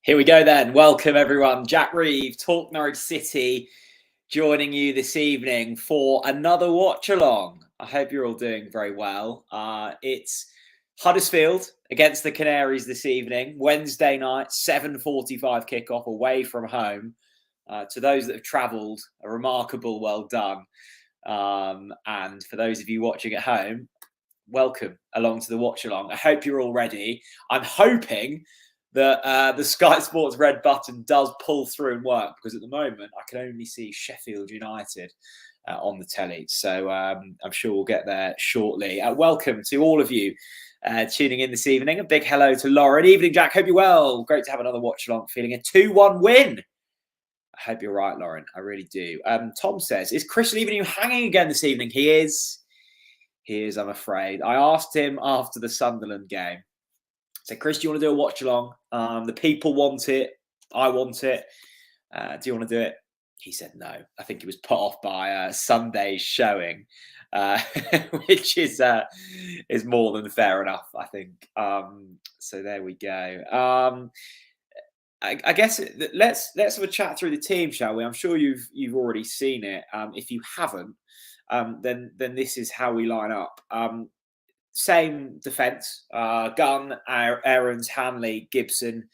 Here we go then. Welcome everyone. Jack Reeve, Talk Norwich City, joining you this evening for another watch along. I hope you're all doing very well. It's Huddersfield against the Canaries this evening, Wednesday night, 7:45 kickoff away from home. To those that have travelled, a remarkable well done. And for those of you watching at home, welcome along to the watch along. I hope you're all ready. I'm hoping that the Sky Sports red button does pull through and work, because at the moment I can only see Sheffield United on the telly. So I'm sure we'll get there shortly. Welcome to all of you tuning in this evening. A big hello to Lauren. Evening, Jack. Hope you're well. Great to have another watch along. Feeling a 2-1 win. I hope you're right, Lauren. I really do. Tom says, is Chris leaving you hanging again this evening? He is. He is, I'm afraid. I asked him after the Sunderland game. So, Chris, do you want to do a watch along? The people want it. I want it. Do you want to do it? He said no. I think he was put off by Sunday's showing, which is more than fair enough, I think. So there we go. I guess let's have a chat through the team, shall we? I'm sure you've already seen it. If you haven't, then this is how we line up. Same defence: Gunn, Aarons, Hanley, Gibson,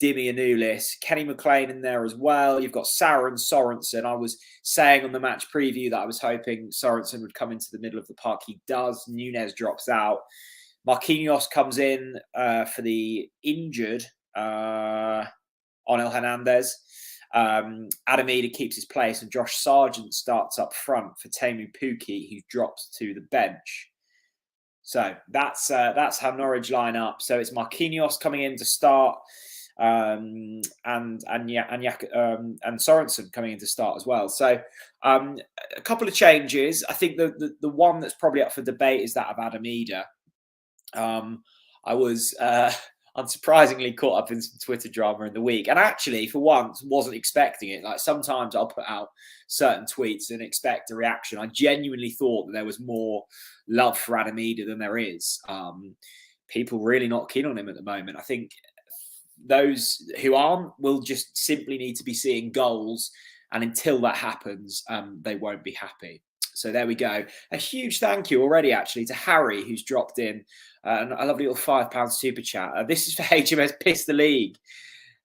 Dimi Anulis, Kenny McLean in there as well. You've got Sara and Sorensen. I was saying on the match preview that I was hoping Sorensen would come into the middle of the park. He does. Nunez drops out. Marquinhos comes in for the injured Onel Hernandez. Adamida keeps his place, and Josh Sargent starts up front for Temu Pukki, who drops to the bench. So that's how Norwich line up. So it's Marquinhos coming in to start, and Sorensen coming in to start as well. So a couple of changes. I think the one that's probably up for debate is that of Adamida. I was unsurprisingly caught up in some Twitter drama in the week, and actually for once wasn't expecting it. Like, sometimes I'll put out certain tweets and expect a reaction. I genuinely thought that there was more love for Adamida than there is. People really not keen on him at the moment. I think those who aren't will just simply need to be seeing goals, and until that happens, they won't be happy. So there we go. A huge thank you already, actually, to Harry, who's dropped in a lovely little £5 super chat. This is for HMS Piss the League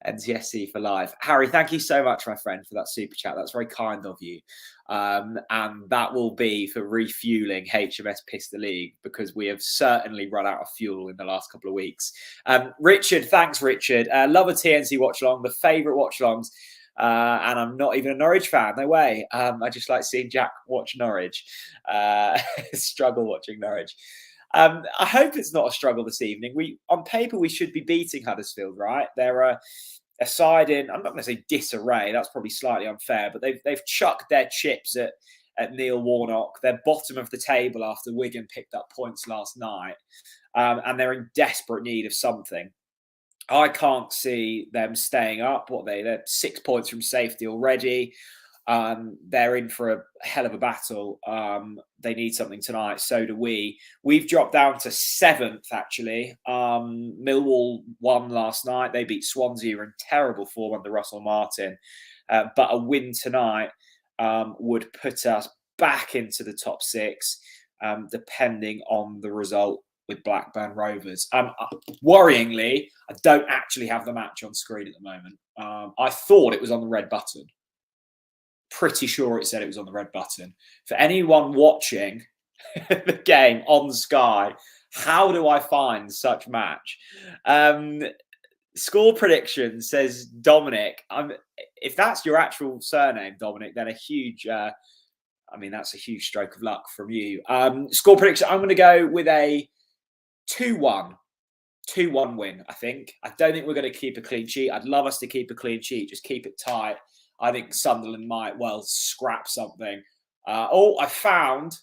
and NTSC for life. Harry, thank you so much, my friend, for that super chat. That's very kind of you. And that will be for refueling HMS Piss the League, because we have certainly run out of fuel in the last couple of weeks. Richard, thanks, Richard. Love a TNC watch along, the favourite watch alongs. And I'm not even a Norwich fan. No way. I just like seeing Jack watch Norwich. Struggle watching Norwich. I hope it's not a struggle this evening. On paper, we should be beating Huddersfield, right? They're a side in, I'm not going to say disarray. That's probably slightly unfair, but they've chucked their chips at Neil Warnock. They're bottom of the table after Wigan picked up points last night, and they're in desperate need of something. I can't see them staying up. They're 6 points from safety already. They're in for a hell of a battle. They need something tonight. So do we. We've dropped down to 7th, actually. Millwall won last night. They beat Swansea, in terrible form under Russell Martin. But a win tonight would put us back into the top 6, depending on the result with Blackburn Rovers. Worryingly, I don't actually have the match on screen at the moment. I thought it was on the red button. Pretty sure it said it was on the red button. For anyone watching the game on Sky, how do I find such match? Score prediction says Dominic. If that's your actual surname, Dominic, then that's a huge stroke of luck from you. Score prediction, I'm going to go with a 2-1 win, I think. I don't think we're going to keep a clean sheet. I'd love us to keep a clean sheet. Just keep it tight. I think Sunderland might well scrap something. Hang on. I found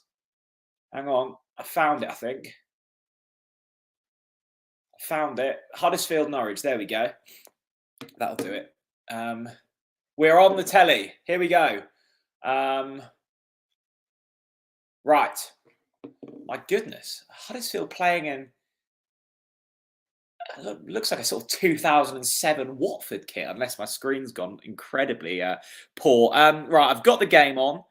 it, I think. I found it. Huddersfield Norwich. There we go. That'll do it. We're on the telly. Here we go. Right. My goodness. Huddersfield playing in looks like a sort of 2007 Watford kit, unless my screen's gone incredibly poor. Right, I've got the game on,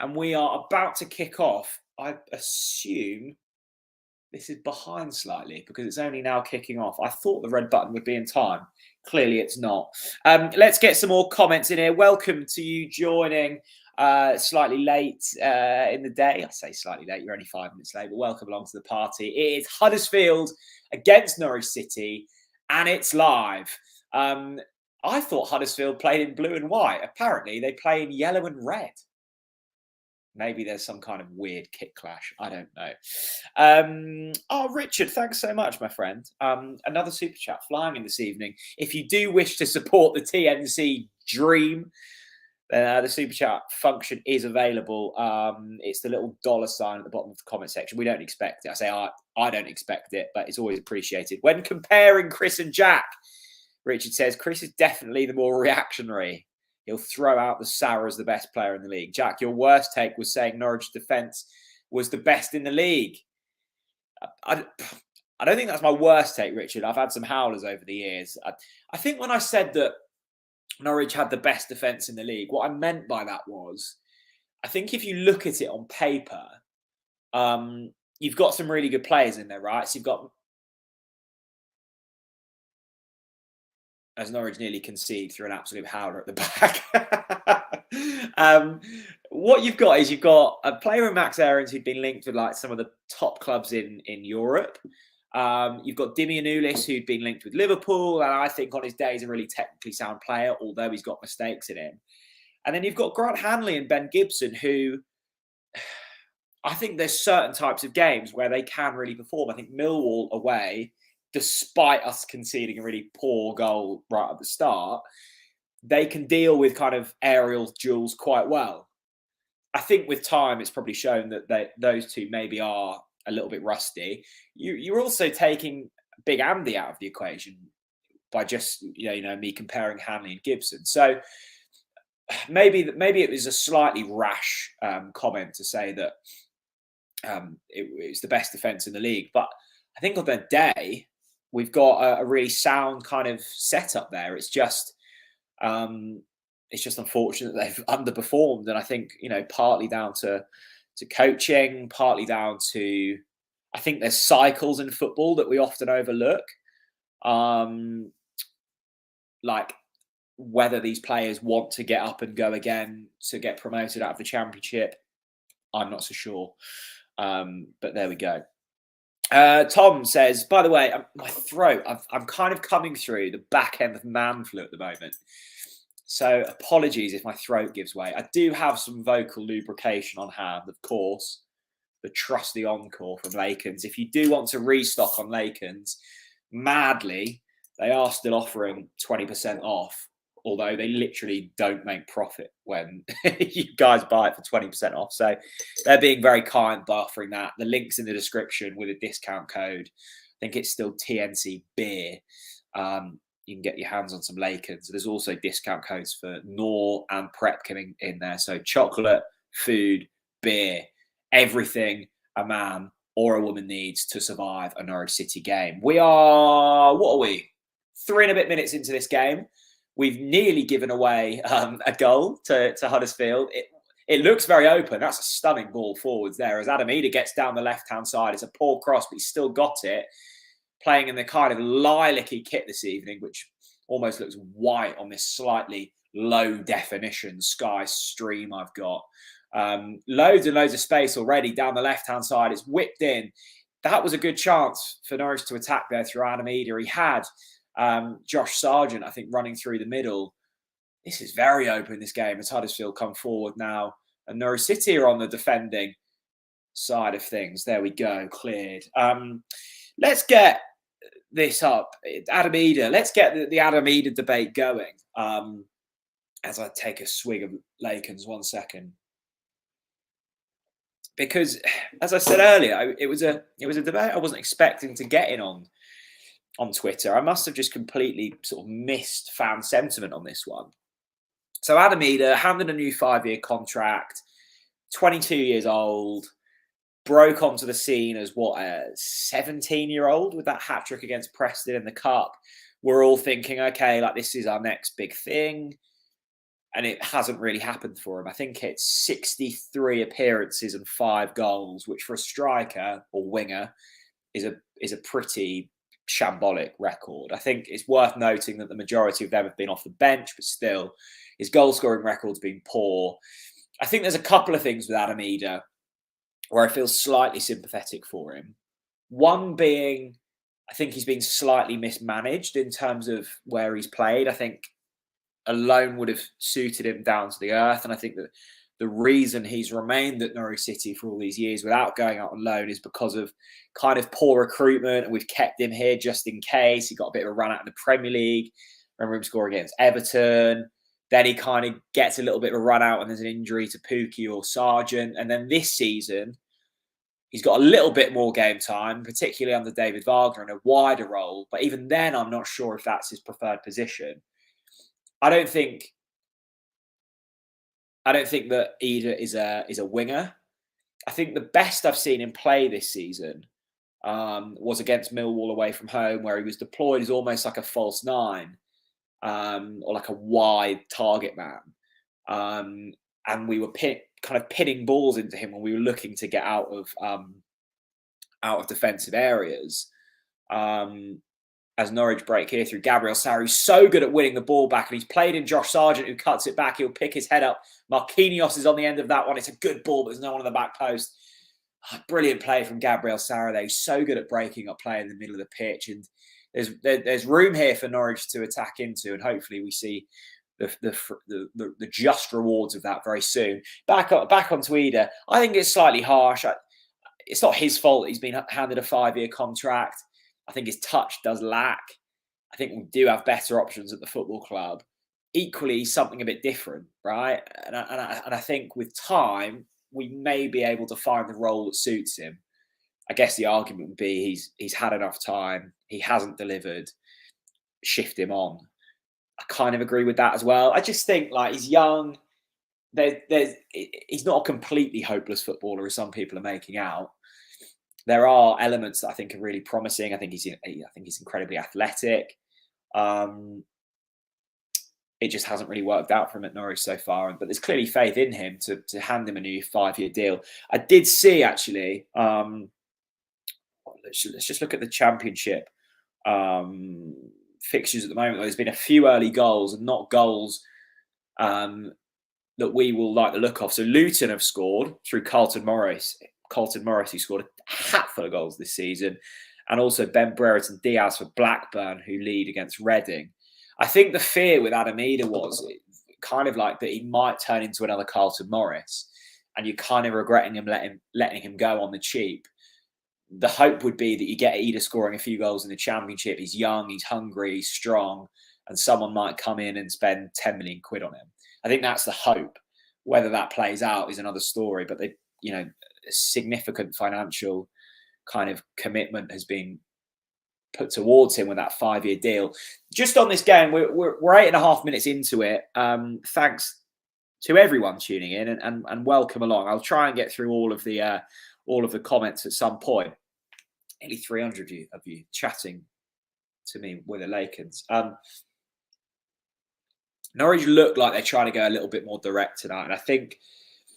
and we are about to kick off. I assume this is behind slightly because it's only now kicking off. I thought the red button would be in time. Clearly, it's not. Let's get some more comments in here. Welcome to you joining slightly late in the day. I say slightly late, you're only 5 minutes late, but welcome along to the party. It is Huddersfield against Norwich City, and it's live. I thought Huddersfield played in blue and white. Apparently, they play in yellow and red. Maybe there's some kind of weird kit clash. I don't know. Oh, Richard, thanks so much, my friend. Another super chat flying in this evening. If you do wish to support the TNC dream, the super chat function is available. It's the little $sign at the bottom of the comment section. We don't expect it. I say I don't expect it, but it's always appreciated. When comparing Chris and Jack, Richard says, Chris is definitely the more reactionary. He'll throw out the Sara as the best player in the league. Jack, your worst take was saying Norwich defence was the best in the league. I don't think that's my worst take, Richard. I've had some howlers over the years. I think when I said that Norwich had the best defence in the league, what I meant by that was, I think if you look at it on paper, you've got some really good players in there, right? So you've got, as Norwich nearly concede through an absolute howler at the back. What you've got is you've got a player in Max Aarons who'd been linked with like some of the top clubs in Europe. You've got Dimi Anulis, who'd been linked with Liverpool, and I think on his day is a really technically sound player, although he's got mistakes in him. And then you've got Grant Hanley and Ben Gibson, who I think there's certain types of games where they can really perform. I think Millwall away, despite us conceding a really poor goal right at the start, they can deal with kind of aerial duels quite well. I think with time, it's probably shown that those two maybe are a little bit rusty. You're also taking Big Andy out of the equation by just me comparing Hanley and Gibson. So maybe it was a slightly rash comment to say that it's the best defence in the league. But I think on the day, we've got a really sound kind of setup there. It's just unfortunate that they've underperformed, and I think partly down to coaching, partly down to, I think there's cycles in football that we often overlook, like whether these players want to get up and go again to get promoted out of the Championship. I'm not so sure, but there we go. Tom says, by the way, my throat, I'm kind of coming through the back end of man flu at the moment. So apologies if my throat gives way. I do have some vocal lubrication on hand, of course. The trusty Encore from Lakens. If you do want to restock on Lakens, madly, they are still offering 20% off. Although they literally don't make profit when you guys buy it for 20% off. So they're being very kind by offering that. The link's in the description with a discount code. I think it's still TNC Beer. You can get your hands on some Lakens. There's also discount codes for Nor and Prep coming in there. So chocolate, food, beer, everything a man or a woman needs to survive a Norwich City game. We are, 3 and a bit minutes into this game. We've nearly given away a goal to Huddersfield. It looks very open. That's a stunning ball forwards there. As Adam Eder gets down the left-hand side, it's a poor cross, but he's still got it. Playing in the kind of lilac-y kit this evening, which almost looks white on this slightly low-definition sky stream I've got. Loads and loads of space already down the left-hand side. It's whipped in. That was a good chance for Norwich to attack there through Adam Eder. He had Josh Sargent, I think, running through the middle. This is very open, this game, as Huddersfield come forward now. And Norwich City are on the defending side of things. There we go, cleared. Let's get this up. Adam Eder. Let's get the Adam Eder debate going. As I take a swig of Lakens, 1 second. Because, as I said earlier, it was a debate I wasn't expecting to get in on Twitter. I must have just completely sort of missed fan sentiment on this one. So Adam Eder handed a new 5-year contract, 22 years old, broke onto the scene as what, a 17-year-old with that hat trick against Preston in the cup. We're all thinking, okay, like this is our next big thing. And it hasn't really happened for him. I think it's 63 appearances and 5 goals, which for a striker or winger is a pretty shambolic record. I think it's worth noting that the majority of them have been off the bench, but still, his goal scoring record's been poor. I think there's a couple of things with Adam Eder where I feel slightly sympathetic for him. One being, I think he's been slightly mismanaged in terms of where he's played. I think a loan would have suited him down to the earth. And I think that the reason he's remained at Norwich City for all these years without going out on loan is because of kind of poor recruitment. And we've kept him here just in case. He got a bit of a run out in the Premier League. Remember him scoring against Everton. Then he kind of gets a little bit of a run out and there's an injury to Pukki or Sargent. And then this season, he's got a little bit more game time, particularly under David Wagner in a wider role. But even then, I'm not sure if that's his preferred position. I don't think that Eder is a winger. I think the best I've seen him play this season was against Millwall away from home, where he was deployed as almost like a false nine or like a wide target man. And we were kind of pinning balls into him when we were looking to get out of defensive areas. As Norwich break here through Gabriel Sara, who's so good at winning the ball back, and he's played in Josh Sargent, who cuts it back. He'll pick his head up. Marquinhos is on the end of that one. It's a good ball, but there's no one on the back post. Brilliant play from Gabriel Sara there. He's so good at breaking up play in the middle of the pitch, and there's room here for Norwich to attack into, and hopefully we see the just rewards of that very soon. Back onto Eder. I think it's slightly harsh. It's not his fault he's been handed a 5-year contract. I think his touch does lack. I think we do have better options at the football club. Equally, something a bit different, right? And I think with time, we may be able to find the role that suits him. I guess the argument would be he's had enough time. He hasn't delivered. Shift him on. I kind of agree with that as well. I just think like he's young. He's not a completely hopeless footballer, as some people are making out. There are elements that I think are really promising. I think he's incredibly athletic. It just hasn't really worked out for him at Norwich so far. But there's clearly faith in him to hand him a new 5-year deal. I did see actually. Let's just look at the Championship fixtures at the moment. There's been a few early goals, and not goals that we will like the look of. So Luton have scored through Carlton Morris, who scored a hatful of goals this season, and also Ben Brereton Diaz for Blackburn, who lead against Reading. I think the fear with Adam Eder was kind of like that he might turn into another Carlton Morris, and you're kind of regretting him letting him go on the cheap. The hope would be that you get Eder scoring a few goals in the Championship. He's young, he's hungry, he's strong, and someone might come in and spend 10 million quid on him. I think that's the hope. Whether that plays out is another story, but significant financial kind of commitment has been put towards him with that 5-year deal. Just on this game, we're 8.5 minutes into it. Thanks to everyone tuning in and welcome along. I'll try and get through all of the comments at some point. Nearly 300 of you chatting to me with the Lakens. Norwich look like they're trying to go a little bit more direct tonight, and I think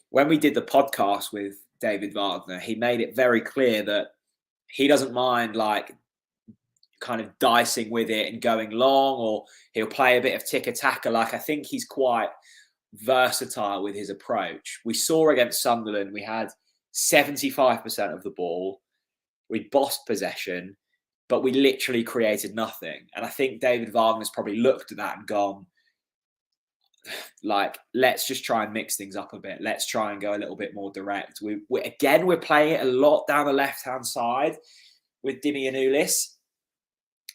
when we did the podcast with David Wagner, he made it very clear that he doesn't mind like kind of dicing with it and going long, or he'll play a bit of tick-a-tacker. Like I think he's quite versatile with his approach. We saw against Sunderland, we had 75% of the ball. We bossed possession, but we literally created nothing. And I think David Wagner's probably looked at that and gone, like, let's just try and mix things up a bit. Let's try and go a little bit more direct. We're playing it a lot down the left-hand side with Dimi Anulis.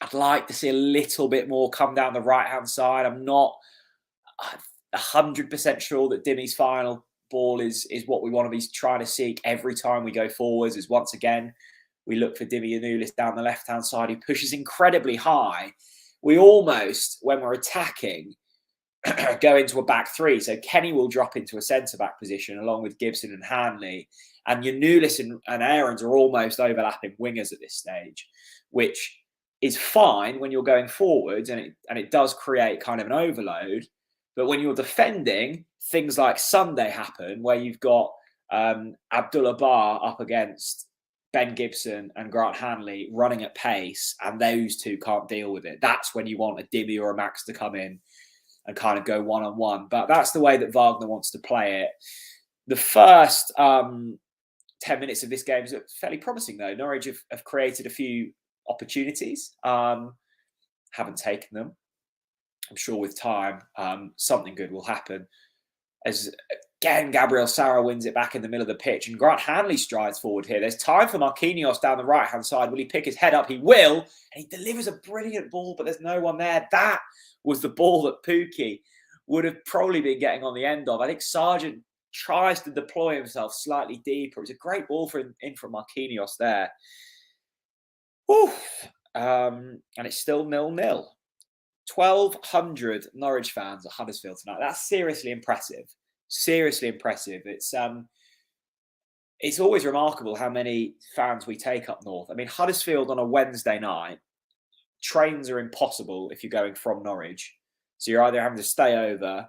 I'd like to see a little bit more come down the right-hand side. I'm not 100% sure that Dimi's final ball is what we want to be trying to seek every time we go forwards. Is once again, we look for Dimi Anulis down the left-hand side, who pushes incredibly high. We almost, when we're attacking, go into a back three. So Kenny will drop into a centre-back position along with Gibson and Hanley. And your Nulis and Aarons are almost overlapping wingers at this stage, which is fine when you're going forwards, and it does create kind of an overload. But when you're defending, things like Sunday happen where you've got Abdullah Bar up against Ben Gibson and Grant Hanley running at pace, and those two can't deal with it. That's when you want a Dimmy or a Max to come in and kind of go one-on-one. But that's the way that Wagner wants to play it. The first 10 minutes of this game is fairly promising, though. Norwich have created a few opportunities, haven't taken them. I'm sure with time, something good will happen. As again, Gabriel Sara wins it back in the middle of the pitch, and Grant Hanley strides forward here. There's time for Marquinhos down the right-hand side. Will he pick his head up? He will, and he delivers a brilliant ball, but there's no one there. That was the ball that Pukki would have probably been getting on the end of. I think Sargent tries to deploy himself slightly deeper. It's a great ball in from Marquinhos there. And it's still 0-0. 1,200 Norwich fans at Huddersfield tonight. That's seriously impressive. Seriously impressive. It's always remarkable how many fans we take up north. I mean, Huddersfield on a Wednesday night, trains are impossible if you're going from Norwich. So you're either having to stay over,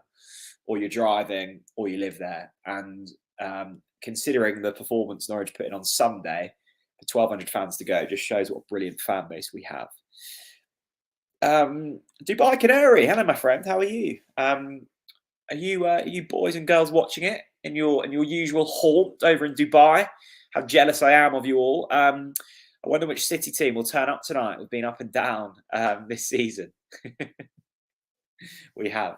or you're driving, or you live there. And considering the performance Norwich put in on Sunday, for 1,200 fans to go, just shows what a brilliant fan base we have. Dubai Canary, hello, my friend. How are you? Are you boys and girls watching it in your usual haunt over in Dubai? How jealous I am of you all. I wonder which City team will turn up tonight. We've been up and down this season. We have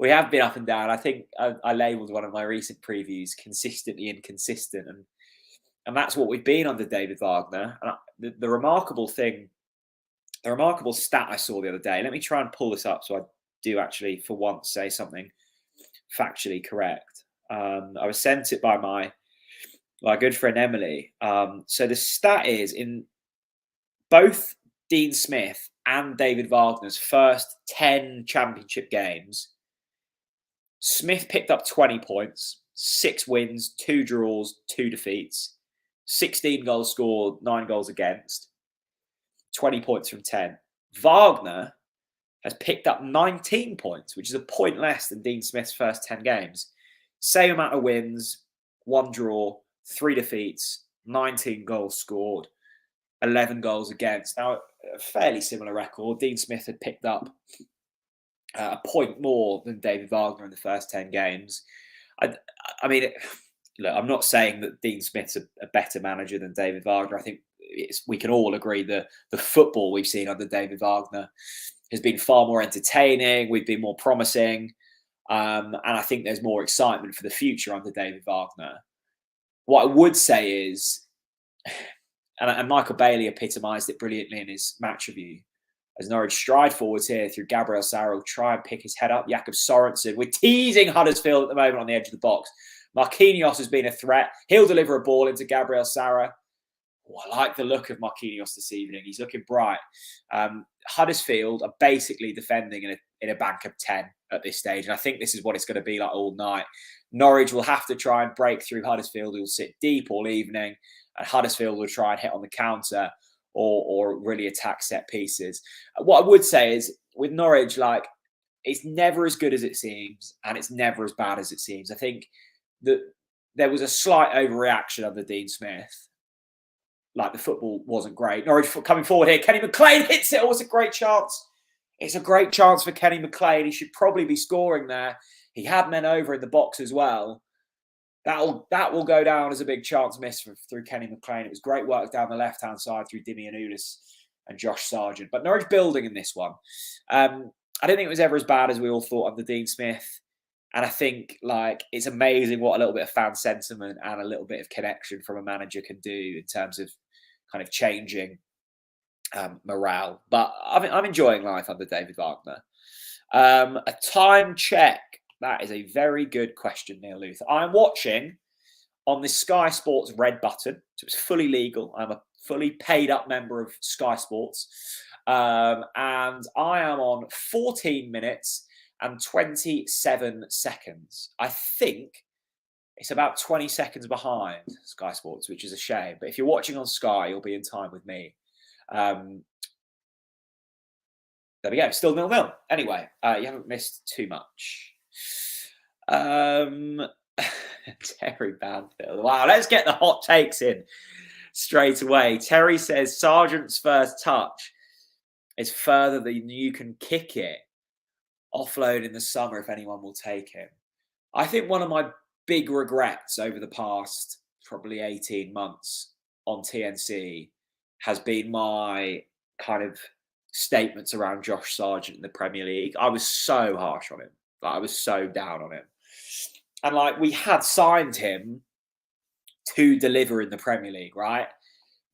been up and down. I think I labelled one of my recent previews consistently inconsistent, and that's what we've been under David Wagner. And the remarkable stat I saw the other day, let me try and pull this up so I do actually, for once, say something factually correct. I was sent it by my good friend Emily. So the stat is, in both Dean Smith and David Wagner's first 10 championship games, Smith picked up 20 points, 6 wins, 2 draws, 2 defeats, 16 goals scored, 9 goals against, 20 points from 10. Wagner has picked up 19 points, which is a point less than Dean Smith's first 10 games. Same amount of wins, 1 draw, 3 defeats, 19 goals scored, 11 goals against. Now, a fairly similar record. Dean Smith had picked up a point more than David Wagner in the first 10 games. I mean, look, I'm not saying that Dean Smith's a better manager than David Wagner. I think we can all agree that the football we've seen under David Wagner has been far more entertaining. We've been more promising. And I think there's more excitement for the future under David Wagner. What I would say is, and Michael Bailey epitomised it brilliantly in his match review, as Norwich stride forwards here through Gabriel Sara, will try and pick his head up. Jakob Sorensen, we're teasing Huddersfield at the moment on the edge of the box. Marquinhos has been a threat. He'll deliver a ball into Gabriel Sara. Oh, I like the look of Marquinhos this evening. He's looking bright. Huddersfield are basically defending in a bank of 10 at this stage. And I think this is what it's going to be like all night. Norwich will have to try and break through Huddersfield, who will sit deep all evening. And Huddersfield will try and hit on the counter or really attack set pieces. What I would say is, with Norwich, like, it's never as good as it seems, and it's never as bad as it seems. I think that there was a slight overreaction under Dean Smith. Like, the football wasn't great. Norwich coming forward here. Kenny McLean hits it. Oh, it's a great chance. It's a great chance for Kenny McLean. He should probably be scoring there. He had men over in the box as well. That will go down as a big chance miss through Kenny McLean. It was great work down the left-hand side through Dimmy Anulis and Josh Sargent. But Norwich building in this one. I don't think it was ever as bad as we all thought under Dean Smith. And I think, like, it's amazing what a little bit of fan sentiment and a little bit of connection from a manager can do in terms of kind of changing morale. But I'm enjoying life under David Wagner. A time check. That is a very good question, Neil Luther. I'm watching on the Sky Sports red button. So it's fully legal. I'm a fully paid up member of Sky Sports. And I am on 14 minutes and 27 seconds. I think It's about 20 seconds behind Sky Sports, which is a shame. But if you're watching on Sky, you'll be in time with me. There we go. Still 0-0. Anyway, you haven't missed too much. Terry Banfield. Wow, let's get the hot takes in straight away. Terry says Sargent's first touch is further than you can kick it. Offload in the summer if anyone will take him. I think one of my big regrets over the past probably 18 months on TNC has been my kind of statements around Josh Sargent in the Premier League. I was so harsh on him. Like, I was so down on him. And like, we had signed him to deliver in the Premier League, right?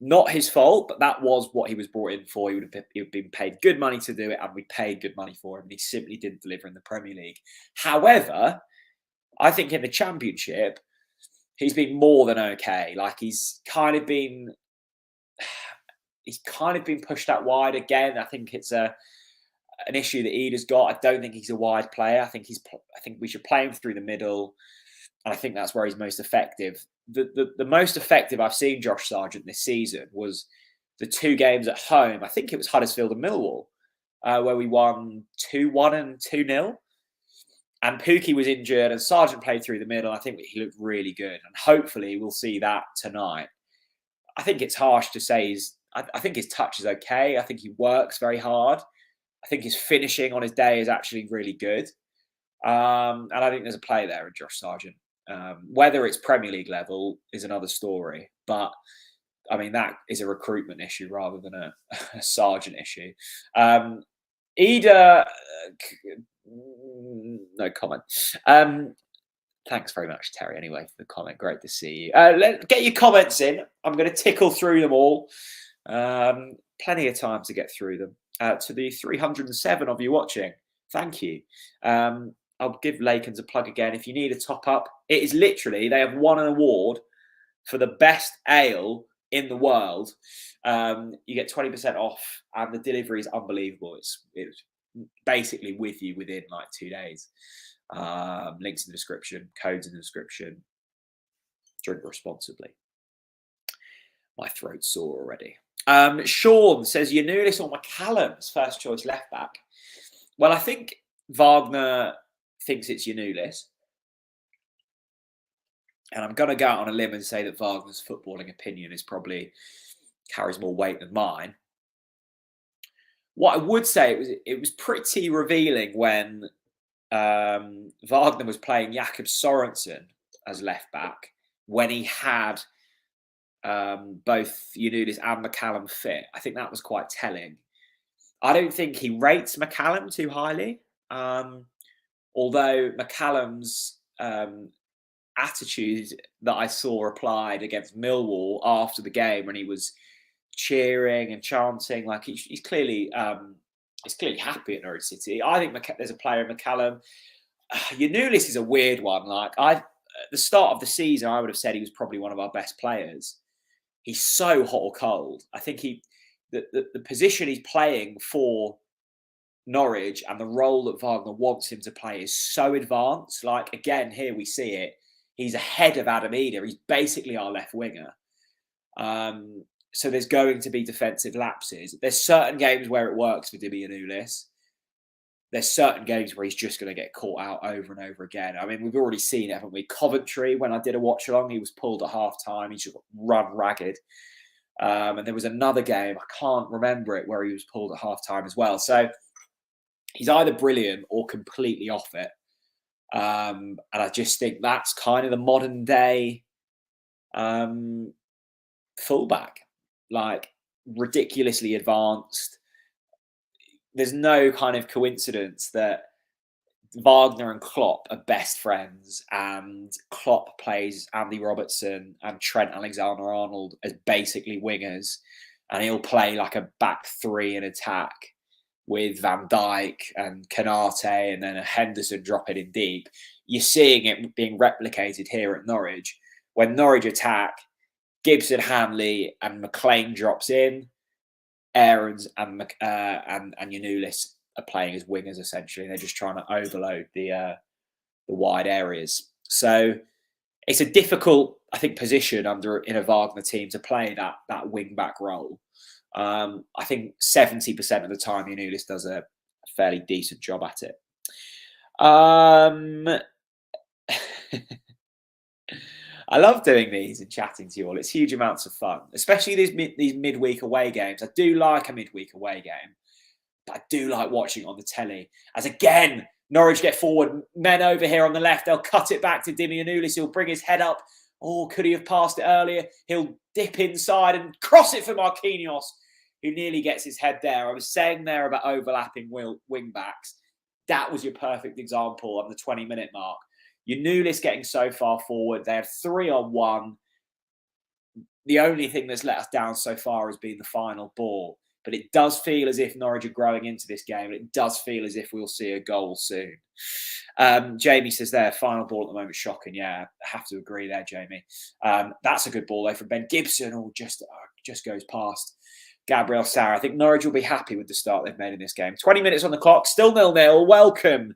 Not his fault, but that was what he was brought in for. He would have been paid good money to do it, and we paid good money for him, and he simply didn't deliver in the Premier League. However, I think in the Championship, he's been more than okay. Like, he's kind of been pushed out wide again. I think it's an issue that Ida's got. I don't think he's a wide player. I think we should play him through the middle, and I think that's where he's most effective. The most effective I've seen Josh Sargent this season was the 2 games at home. I think it was Huddersfield and Millwall, where we won 2-1 and 2-0. And Pukki was injured and Sargent played through the middle. I think he looked really good. And hopefully we'll see that tonight. I think it's harsh to say I think his touch is okay. I think he works very hard. I think his finishing on his day is actually really good. And I think there's a play there in Josh Sargent. Whether it's Premier League level is another story. But, I mean, that is a recruitment issue rather than a Sargent issue. Ida... no comment. Thanks very much, Terry, anyway, for the comment. Great to see you. Get your comments in. I'm going to tickle through them all. Plenty of time to get through them. To the 307 of you watching, thank you. I'll give Lakens a plug again. If you need a top-up, it is literally, they have won an award for the best ale in the world. You get 20% off, and the delivery is unbelievable. It's basically with you within like 2 days. Links in the description, codes in the description. Drink responsibly. My throat's sore already. Sean says Yanulis or McCallum's first choice left back. Well, I think Wagner thinks it's Yanulis. And I'm going to go out on a limb and say that Wagner's footballing opinion carries more weight than mine. What I would say, it was pretty revealing when Wagner was playing Jakob Sorensen as left back, when he had both Yanulis and McCallum fit. I think that was quite telling. I don't think he rates McCallum too highly, although McCallum's attitude that I saw applied against Millwall after the game, when he was cheering and chanting, like he's clearly happy at Norwich City. I think there's a player in McCallum. Yanulis is a weird one. Like, at the start of the season, I would have said he was probably one of our best players. He's so hot or cold. I think the position he's playing for Norwich and the role that Wagner wants him to play is so advanced. Like, again, here we see it. He's ahead of Adam Ida. He's basically our left winger. So there's going to be defensive lapses. There's certain games where it works for Yanulis. There's certain games where he's just going to get caught out over and over again. I mean, we've already seen it, haven't we? Coventry, when I did a watch along, he was pulled at half time. He just got run ragged. And there was another game, I can't remember it, where he was pulled at half time as well. So he's either brilliant or completely off it. And I just think that's kind of the modern day fullback. Like, ridiculously advanced. There's no kind of coincidence that Wagner and Klopp are best friends, and Klopp plays Andy Robertson and Trent Alexander-Arnold as basically wingers, and he'll play like a back three in attack with Van Dijk and Canate, and then a Henderson dropping in deep. You're seeing it being replicated here at Norwich. When Norwich attack, Gibson, Hanley, and McLean drops in. Aarons and Yanulis are playing as wingers essentially. They're just trying to overload the wide areas. So it's a difficult, I think, position in a Wagner team to play that wing back role. I think 70% of the time, Yanulis does a fairly decent job at it. I love doing these and chatting to you all. It's huge amounts of fun, especially these midweek away games. I do like a midweek away game, but I do like watching it on the telly. As again, Norwich get forward, men over here on the left, they'll cut it back to Dimi Yanulis. He'll bring his head up. Oh, could he have passed it earlier? He'll dip inside and cross it for Marquinhos, who nearly gets his head there. I was saying there about overlapping wing backs. That was your perfect example on the 20-minute mark. Yanulis getting so far forward. They had 3-on-1. The only thing that's let us down so far has been the final ball. But it does feel as if Norwich are growing into this game. It does feel as if we'll see a goal soon. Jamie says there, final ball at the moment, shocking. Yeah, I have to agree there, Jamie. That's a good ball though from Ben Gibson. Oh, just goes past Gabriel Sara. I think Norwich will be happy with the start they've made in this game. 20 minutes on the clock, still 0-0. Welcome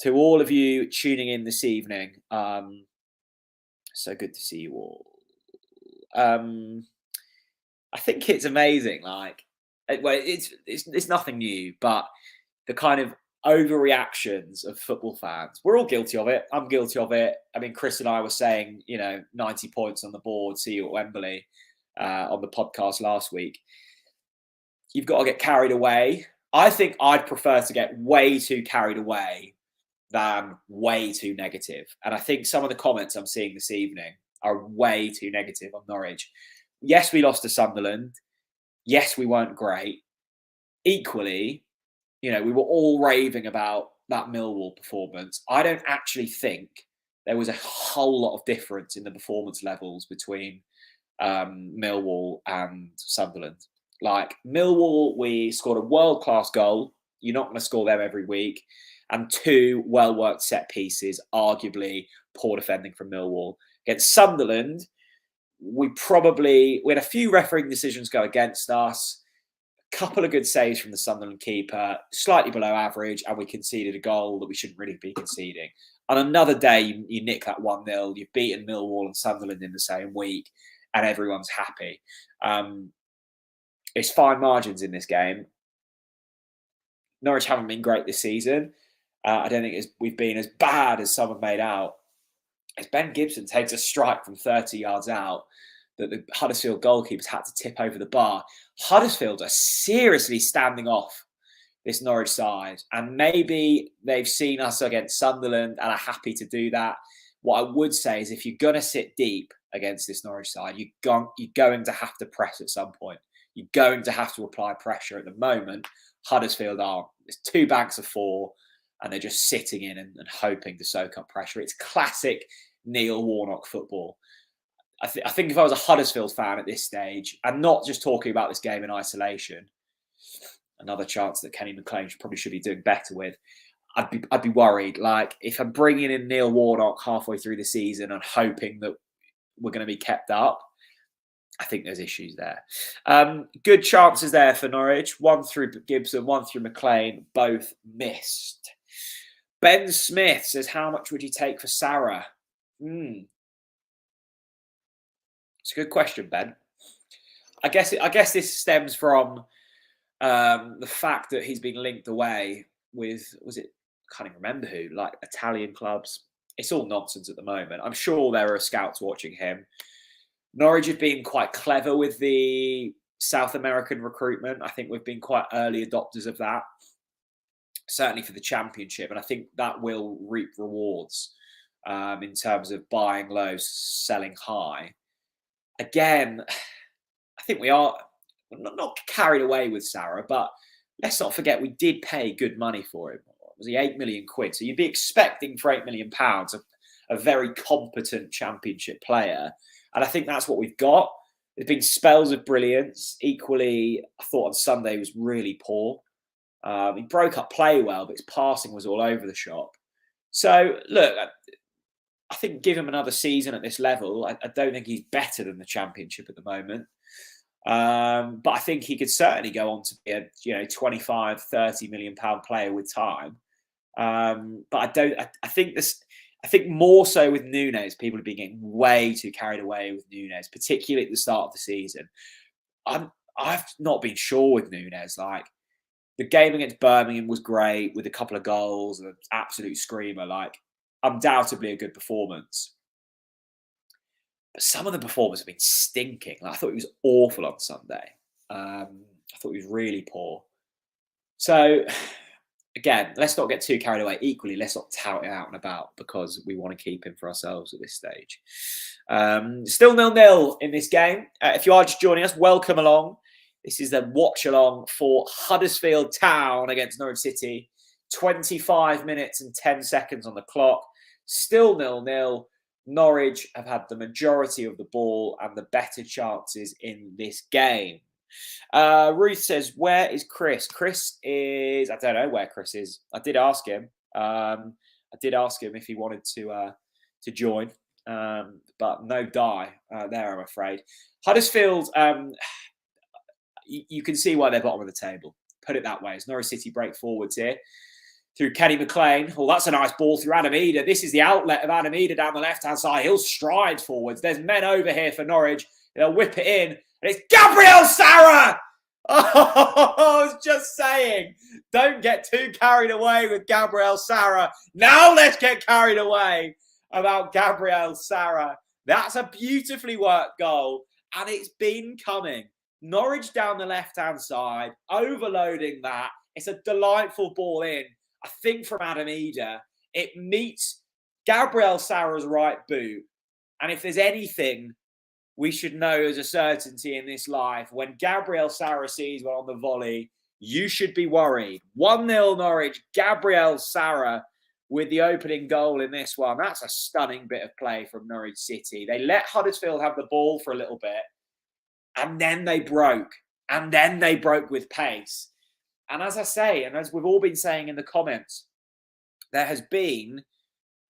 to all of you tuning in this evening. So good to see you all. I think it's amazing. Like, well, it's nothing new, but the kind of overreactions of football fans, we're all guilty of it. I'm guilty of it. I mean, Chris and I were saying, 90 points on the board, see you at Wembley on the podcast last week. You've got to get carried away. I think I'd prefer to get way too carried away than way too negative. And I think some of the comments I'm seeing this evening are way too negative on Norwich. Yes, we lost to Sunderland. Yes, we weren't great. Equally, we were all raving about that Millwall performance. I don't actually think there was a whole lot of difference in the performance levels between Millwall and Sunderland. Like, Millwall, we scored a world-class goal. You're not going to score them every week. And 2 well-worked set pieces, arguably poor defending from Millwall. Against Sunderland, we had a few refereeing decisions go against us. A couple of good saves from the Sunderland keeper, slightly below average, and we conceded a goal that we shouldn't really be conceding. On another day, you nick that 1-0. You've beaten Millwall and Sunderland in the same week, and everyone's happy. It's fine margins in this game. Norwich haven't been great this season. I don't think we've been as bad as some have made out. As Ben Gibson takes a strike from 30 yards out that the Huddersfield goalkeepers had to tip over the bar. Huddersfield are seriously standing off this Norwich side. And maybe they've seen us against Sunderland and are happy to do that. What I would say is if you're going to sit deep against this Norwich side, you're going to have to press at some point. You're going to have to apply pressure. At the moment, Huddersfield aren't. It's 2 banks of 4. And they're just sitting in and hoping to soak up pressure. It's classic Neil Warnock football. I think if I was a Huddersfield fan at this stage, and not just talking about this game in isolation, another chance that Kenny McLean probably should be doing better with, I'd be worried. Like, if I'm bringing in Neil Warnock halfway through the season and hoping that we're going to be kept up, I think there's issues there. Good chances there for Norwich. 1 through Gibson, 1 through McLean, both missed. Ben Smith says, how much would you take for Sara? It's a good question, Ben. I guess this stems from the fact that he's been linked away with, I can't even remember who, like Italian clubs. It's all nonsense at the moment. I'm sure there are scouts watching him. Norwich have been quite clever with the South American recruitment. I think we've been quite early adopters of that, certainly for the Championship. And I think that will reap rewards in terms of buying low, selling high. Again, I think we are not carried away with Sara, but let's not forget we did pay good money for him. Was he 8 million quid? So you'd be expecting for £8 million a very competent Championship player. And I think that's what we've got. There's been spells of brilliance. Equally, I thought on Sunday was really poor. He broke up play well, but his passing was all over the shop. So, look, I think give him another season at this level. I don't think he's better than the Championship at the moment. But I think he could certainly go on to be a 25, 30 million pound player with time. But I think this. I think more so with Nunes, people have been getting way too carried away with Nunes, particularly at the start of the season. I've not been sure with Nunes. Like, the game against Birmingham was great with a couple of goals and an absolute screamer. Like, undoubtedly a good performance. But some of the performers have been stinking. Like, I thought he was awful on Sunday. I thought he was really poor. So, again, let's not get too carried away. Equally, let's not tout it out and about because we want to keep him for ourselves at this stage. Still 0-0 in this game. If you are just joining us, welcome along. This is the watch along for Huddersfield Town against Norwich City. 25 minutes and 10 seconds on the clock. Still 0-0. Norwich have had the majority of the ball and the better chances in this game. Ruth says, where is Chris? Chris is, I don't know where Chris is. I did ask him. If he wanted to join, but no die there, I'm afraid. Huddersfield, you can see why they're bottom of the table. Put it that way. As Norwich City break forwards here through Kenny McLean. Oh, that's a nice ball through Adam Eder. This is the outlet of Adam Eder down the left-hand side. He'll stride forwards. There's men over here for Norwich. They'll whip it in. And it's Gabriel Sara! Oh, I was just saying, don't get too carried away with Gabriel Sara. Now let's get carried away about Gabriel Sara. That's a beautifully worked goal, and it's been coming. Norwich down the left-hand side, overloading that. It's a delightful ball in, I think, from Adam Eder. It meets Gabriel Sara's right boot. And if there's anything we should know as a certainty in this life, when Gabriel Sara sees one on the volley, you should be worried. 1-0 Norwich, Gabriel Sara with the opening goal in this one. That's a stunning bit of play from Norwich City. They let Huddersfield have the ball for a little bit, and then they broke. And then they broke with pace. And as I say, and as we've all been saying in the comments, there has been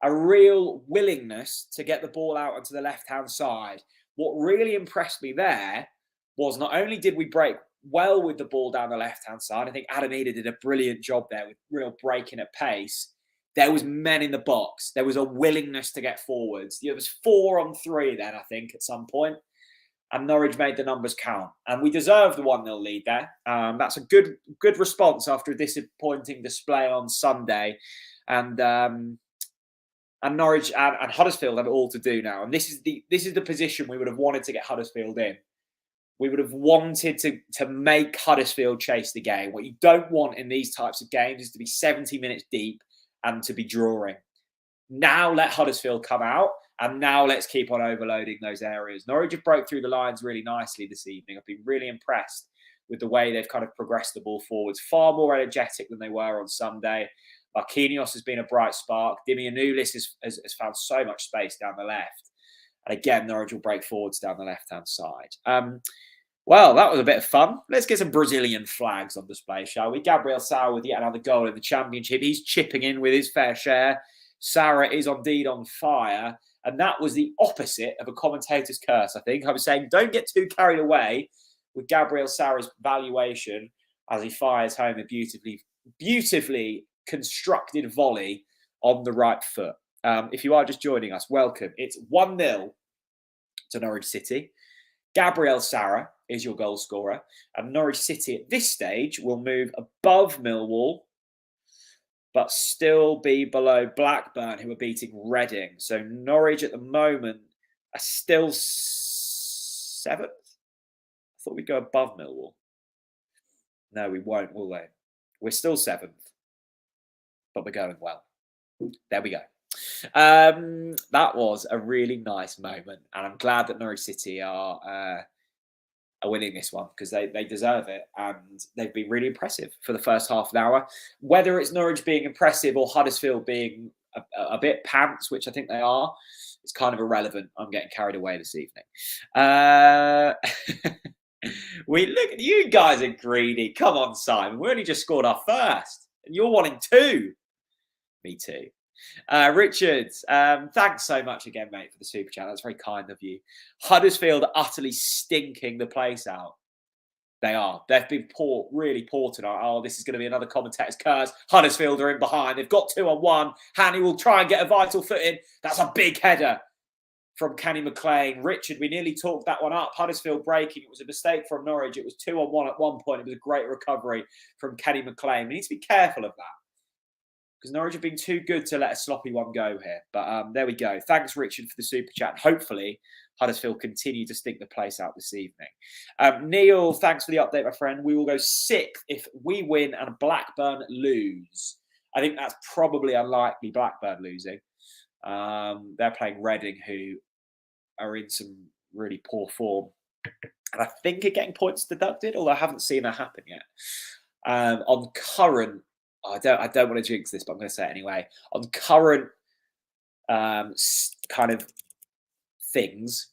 a real willingness to get the ball out onto the left-hand side. What really impressed me there was not only did we break well with the ball down the left-hand side, I think Adam Eder did a brilliant job there with real breaking at pace. There was men in the box. There was a willingness to get forwards. There was 4-on-3 then, I think, at some point. And Norwich made the numbers count. And we deserved the 1-0 lead there. That's a good response after a disappointing display on Sunday. And Norwich and Huddersfield have it all to do now. And this is the position we would have wanted to get Huddersfield in. We would have wanted to make Huddersfield chase the game. What you don't want in these types of games is to be 70 minutes deep and to be drawing. Now let Huddersfield come out, and now let's keep on overloading those areas. Norwich have broke through the lines really nicely this evening. I've been really impressed with the way they've kind of progressed the ball forwards. Far more energetic than they were on Sunday. Marquinhos has been a bright spark. Dimianoulis has found so much space down the left. And again, Norwich will break forwards down the left-hand side. Well, that was a bit of fun. Let's get some Brazilian flags on display, shall we? Gabriel Sara with yet another goal in the Championship. He's chipping in with his fair share. Sara is indeed on fire. And that was the opposite of a commentator's curse, I think. I was saying, don't get too carried away with Gabriel Sara's valuation as he fires home a beautifully constructed volley on the right foot. If you are just joining us, welcome. It's 1-0 to Norwich City. Gabriel Sara is your goal scorer. And Norwich City at this stage will move above Millwall, but still be below Blackburn, who are beating Reading. So Norwich at the moment are still 7th. I thought we'd go above Millwall. No, we won't, will they? We're still 7th, but we're going well. There we go. That was a really nice moment, and I'm glad that Norwich City are winning this one because they deserve it, and they've been really impressive for the first half an hour. Whether it's Norwich being impressive or Huddersfield being a bit pants, which I think they are, it's kind of irrelevant. I'm getting carried away this evening. We look at you guys are greedy. Come on, Simon. We only just scored our first, and you're wanting 2. Me too. Richard, thanks so much again, mate, for the super chat. That's very kind of you. Huddersfield utterly stinking the place out. They are. They've been poor, really poor tonight. Oh, this is going to be another commentator's curse. Huddersfield are in behind. They've got 2-on-1. Hanley will try and get a vital foot in. That's a big header from Kenny McLean. Richard, we nearly talked that one up. Huddersfield breaking. It was a mistake from Norwich. It was 2-on-1 at one point. It was a great recovery from Kenny McLean. We need to be careful of that, because Norwich have been too good to let a sloppy one go here. But there we go. Thanks, Richard, for the super chat. Hopefully, Huddersfield continue to stink the place out this evening. Neil, thanks for the update, my friend. We will go 6th if we win and Blackburn lose. I think that's probably unlikely, Blackburn losing. They're playing Reading, who are in some really poor form. And I think are getting points deducted, although I haven't seen that happen yet. On current... I don't want to jinx this, but I'm going to say it anyway. On current kind of things,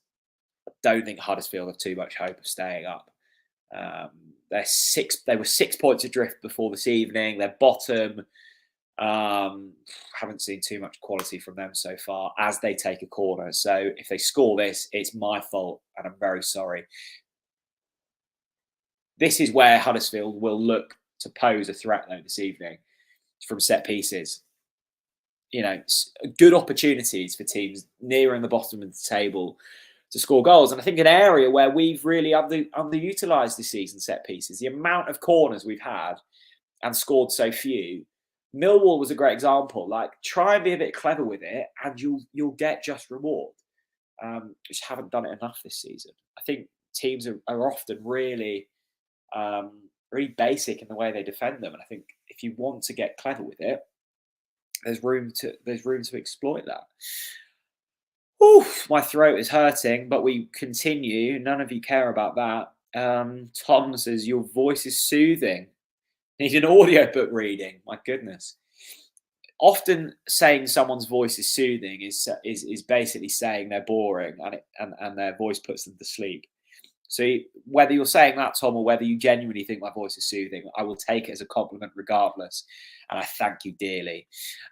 I don't think Huddersfield have too much hope of staying up. They were 6 points adrift before this evening. They're bottom. Haven't seen too much quality from them so far as they take a corner. So if they score this, it's my fault, and I'm very sorry. This is where Huddersfield will look to pose a threat, though, this evening from set pieces. You know, good opportunities for teams nearing the bottom of the table to score goals. And I think an area where we've really underutilised this season, set pieces, the amount of corners we've had and scored so few. Millwall was a great example. Like, try and be a bit clever with it, and you'll get just reward. Just haven't done it enough this season. I think teams are often really really basic in the way they defend them, and I think if you want to get clever with it, there's room to exploit that. Oof, my throat is hurting, but we continue. None of you care about that. Tom says your voice is soothing. Need an audiobook reading. My goodness. Often saying someone's voice is soothing is basically saying they're boring, and their voice puts them to sleep. So whether you're saying that, Tom, or whether you genuinely think my voice is soothing, I will take it as a compliment regardless. And I thank you dearly.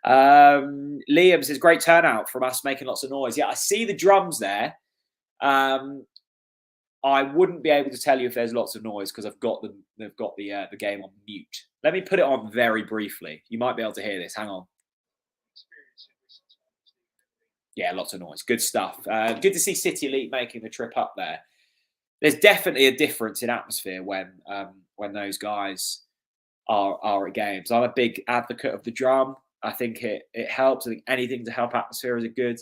Liam says, great turnout from us making lots of noise. Yeah, I see the drums there. I wouldn't be able to tell you if there's lots of noise because they've got the game on mute. Let me put it on very briefly. You might be able to hear this. Hang on. Yeah, lots of noise. Good stuff. Good to see City Elite making the trip up there. There's definitely a difference in atmosphere when those guys are at games. I'm a big advocate of the drum. I think it helps. I think anything to help atmosphere is a good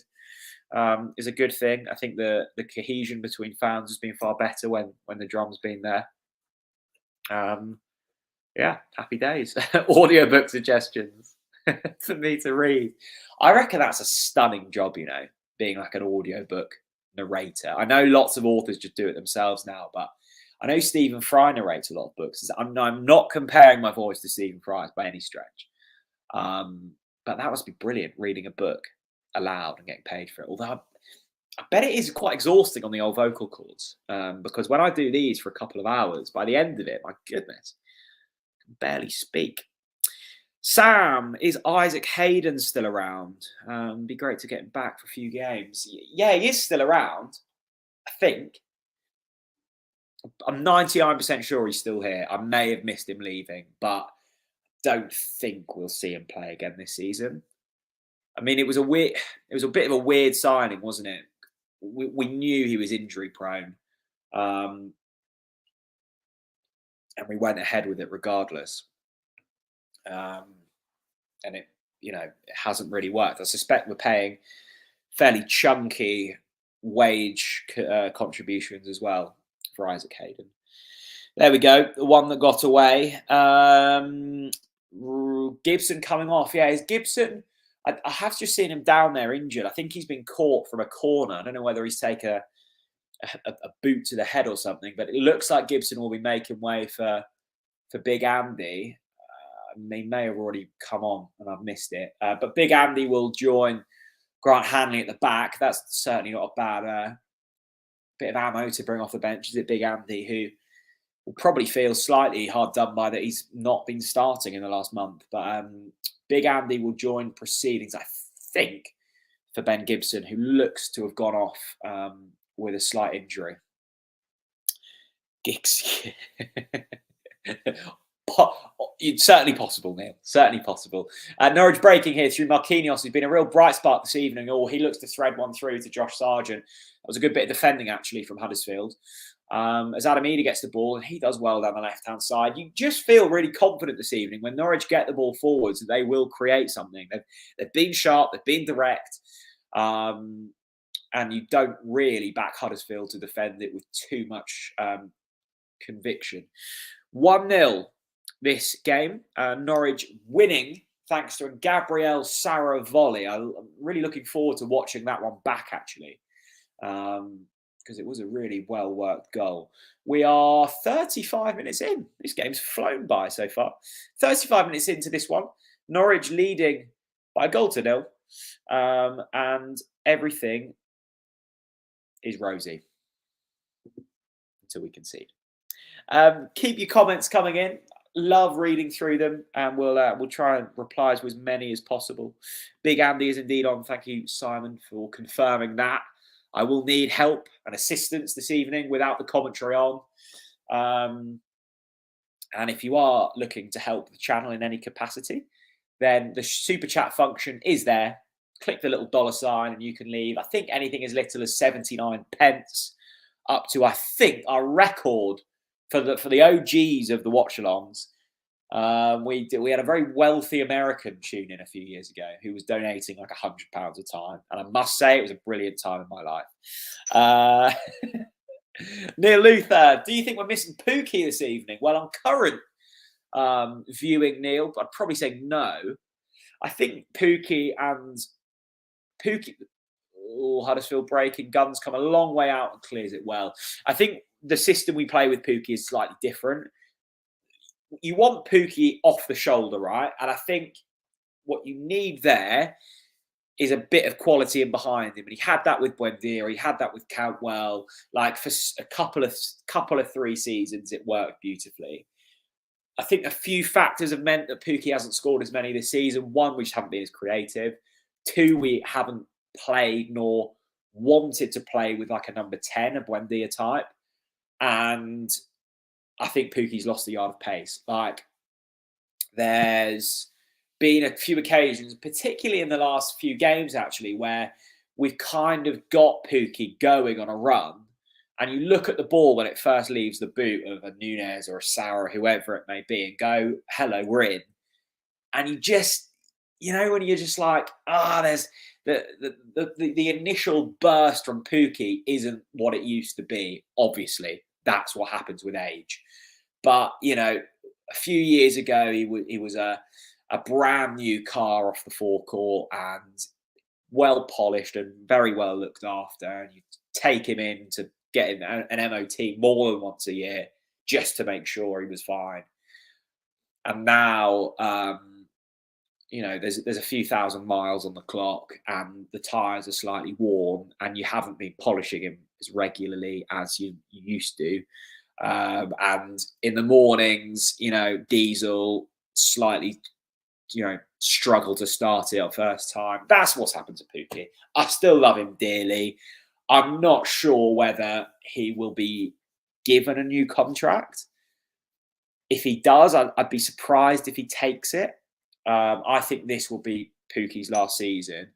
thing. I think the cohesion between fans has been far better when the drum's been there. Yeah, happy days. Audiobook suggestions for me to read. I reckon that's a stunning job, you know, being like an audiobook narrator. I know lots of authors just do it themselves now, but I know Stephen Fry narrates a lot of books. I'm not comparing my voice to Stephen Fry's by any stretch, but that must be brilliant, reading a book aloud and getting paid for it. Although I bet it is quite exhausting on the old vocal cords, because when I do these for a couple of hours, by the end of it, my goodness, I can barely speak. Sam, is Isaac Hayden still around? Be great to get him back for a few games. Yeah, he is still around, I think. I'm 99% sure he's still here. I may have missed him leaving, but don't think we'll see him play again this season. I mean, it was a bit of a weird signing, wasn't it? We knew he was injury prone, and we went ahead with it regardless. And it hasn't really worked. I suspect we're paying fairly chunky wage contributions as well for Isaac Hayden. There we go. The one that got away. Gibson coming off. Yeah, is Gibson... I have just seen him down there injured. I think he's been caught from a corner. I don't know whether he's taken a boot to the head or something, but it looks like Gibson will be making way for Big Andy. They may have already come on and I've missed it. But Big Andy will join Grant Hanley at the back. That's certainly not a bad bit of ammo to bring off the bench, is it, Big Andy, who will probably feel slightly hard done by that he's not been starting in the last month. But Big Andy will join proceedings, I think, for Ben Gibson, who looks to have gone off with a slight injury. Gigs. It's certainly possible, Neil. Certainly possible. Norwich breaking here through Marquinhos, who's been a real bright spot this evening. Oh, he looks to thread one through to Josh Sargent. That was a good bit of defending, actually, from Huddersfield. As Adamida gets the ball, and he does well down the left-hand side. You just feel really confident this evening when Norwich get the ball forwards that they will create something. They've been sharp, they've been direct, and you don't really back Huddersfield to defend it with too much conviction. 1-0 this game. Norwich winning thanks to a Gabriel Sara volley. I'm really looking forward to watching that one back, actually, because it was a really well-worked goal. We are 35 minutes in. This game's flown by so far. 35 minutes into this one. Norwich leading by a goal to nil. And everything is rosy until we concede. Keep your comments coming in. Love reading through them, and we'll try and reply to as many as possible. Big Andy is indeed on. Thank you, Simon, for confirming that. I will need help and assistance this evening without the commentary on. And if you are looking to help the channel in any capacity, then the super chat function is there. Click the little $ and you can leave. I think anything as little as 79 pence up to, I think, our record for the OGs of the watch-alongs. We had a very wealthy American tune in a few years ago who was donating like £100 a time, and I must say it was a brilliant time in my life. Neil Luther, do you think we're missing Pookie this evening? Well, on current viewing, Neil, I'd probably say no. I think Pookie, Huddersfield breaking, Guns come a long way out and clears it well. I think the system we play with Pookie is slightly different. You want Pookie off the shoulder, right? And I think what you need there is a bit of quality in behind him. And he had that with Buendia, he had that with Cantwell. Like for a couple of 3 seasons, it worked beautifully. I think a few factors have meant that Pookie hasn't scored as many this season. 1, we just haven't been as creative. 2, we haven't played nor wanted to play with like a number 10, a Buendia type. And I think Pookie's lost a yard of pace. Like, there's been a few occasions, particularly in the last few games, actually, where we've kind of got Pookie going on a run, and you look at the ball when it first leaves the boot of a Nunes or a Sara, whoever it may be, and go, hello, we're in. And you just, when you're just like, there's the initial burst from Pookie isn't what it used to be, obviously. That's what happens with age. But, a few years ago, he was a brand new car off the forecourt and well polished and very well looked after. And you take him in to get him an MOT more than once a year just to make sure he was fine. And now, there's a few thousand miles on the clock and the tyres are slightly worn and you haven't been polishing him as regularly as you used to. And in the mornings, diesel slightly, struggle to start it at first time. That's what's happened to Pookie. I still love him dearly. I'm not sure whether he will be given a new contract. If he does, I'd be surprised if he takes it. I think this will be Pookie's last season.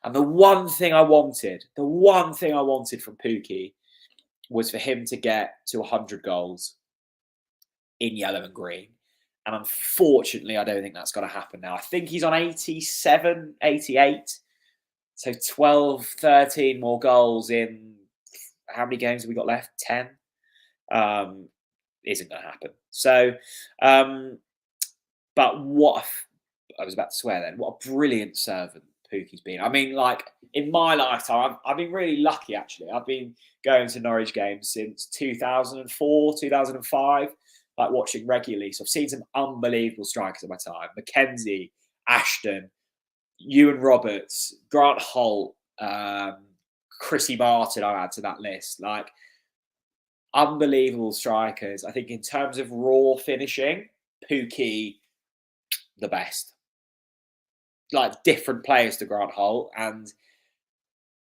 And the one thing I wanted from Pookie was for him to get to 100 goals in yellow and green. And unfortunately, I don't think that's going to happen now. I think he's on 87, 88. So 12, 13 more goals in how many games have we got left? 10. Isn't going to happen. So, but I was about to swear then. What a brilliant servant Pookie's been. I mean, like, in my lifetime, I've been really lucky, actually. I've been going to Norwich games since 2004, 2005, like watching regularly. So I've seen some unbelievable strikers in my time. Mackenzie, Ashton, Ewan Roberts, Grant Holt, Chrissy Martin I've add to that list. Like, unbelievable strikers. I think in terms of raw finishing, Pookie, the best. Like, different players to Grant Holt, and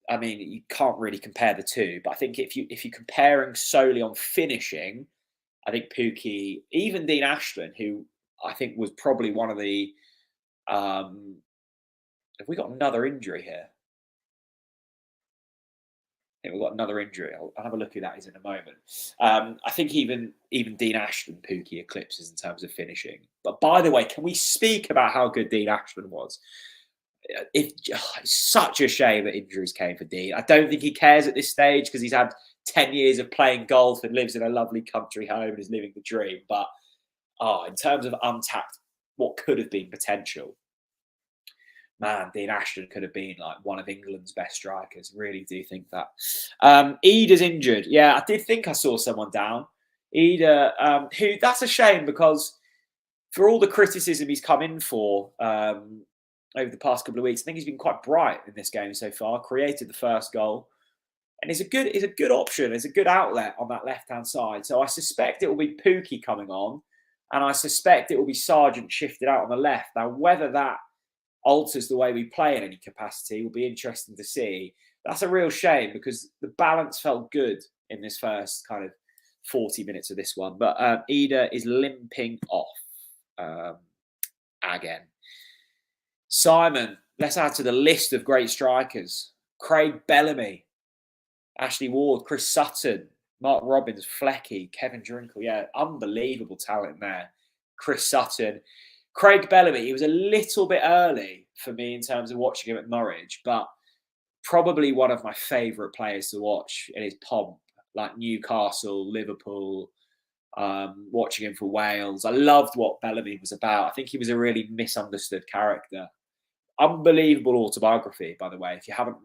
I mean, you can't really compare the two. But I think if you're comparing solely on finishing, I think Pukki, even Dean Ashton, who I think was probably one of the. Have we got another injury here? I think we've got another injury. I'll have a look who that is in a moment. I think even Dean Ashton, Pukki eclipses in terms of finishing. But by the way, can we speak about how good Dean Ashton was? It's such a shame that injuries came for Dean. I don't think he cares at this stage because he's had 10 years of playing golf and lives in a lovely country home and is living the dream. But in terms of untapped, what could have been potential, man, Dean Ashton could have been like one of England's best strikers. Really do think that. Ida's injured. Yeah, I did think I saw someone down. Ida, who that's a shame because for all the criticism he's come in for over the past couple of weeks, I think he's been quite bright in this game so far. Created the first goal, and he's a good option. It's a good outlet on that left hand side. So I suspect it will be Pukki coming on, and I suspect it will be Sargent shifted out on the left. Now, whether that alters the way we play in any capacity will be interesting to see. That's a real shame because the balance felt good in this first kind of 40 minutes of this one. But Ida is limping off again. Simon, let's add to the list of great strikers. Craig Bellamy, Ashley Ward, Chris Sutton, Mark Robbins, Flecky, Kevin Drinkle. Yeah, unbelievable talent there. Chris Sutton. Craig Bellamy, he was a little bit early for me in terms of watching him at Norwich, but probably one of my favourite players to watch in his pomp, like Newcastle, Liverpool, watching him for Wales. I loved what Bellamy was about. I think he was a really misunderstood character. Unbelievable autobiography, by the way.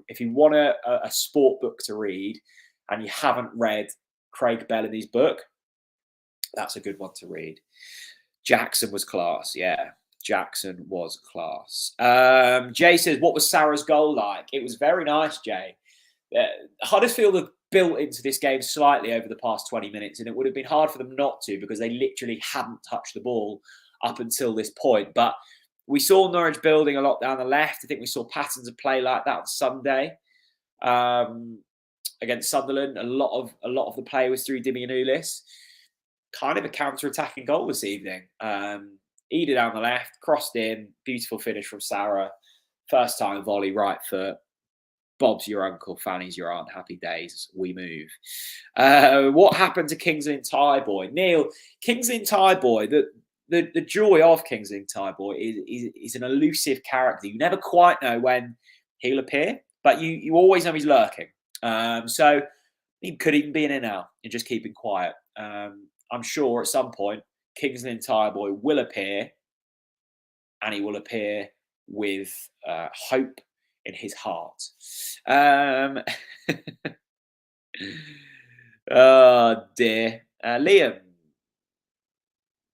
If you want a sport book to read and you haven't read Craig Bellamy's book, that's a good one to read. Jackson was class. Yeah, Jackson was class. Jay says, what was Sara's goal like? It was very nice, Jay. Huddersfield have built into this game slightly over the past 20 minutes, and it would have been hard for them not to because they literally hadn't touched the ball up until this point. But we saw Norwich building a lot down the left. I think we saw patterns of play like that on Sunday against Sunderland. A lot of the play was through Dimianulis. Kind of a counter-attacking goal this evening. Ida down the left, crossed in, beautiful finish from Sara. First time volley, right foot. Bob's your uncle, Fanny's your aunt. Happy days, we move. What happened to Kingsley and Tyboy? Neil, Kingsley and Tyboy, the joy of Kingsley and Tyboy is an elusive character. You never quite know when he'll appear, but you always know he's lurking. So he could even be in and out and just keeping quiet. I'm sure at some point Kingsley and Tyboy will appear, and he will appear with hope in his heart. Oh dear. Liam,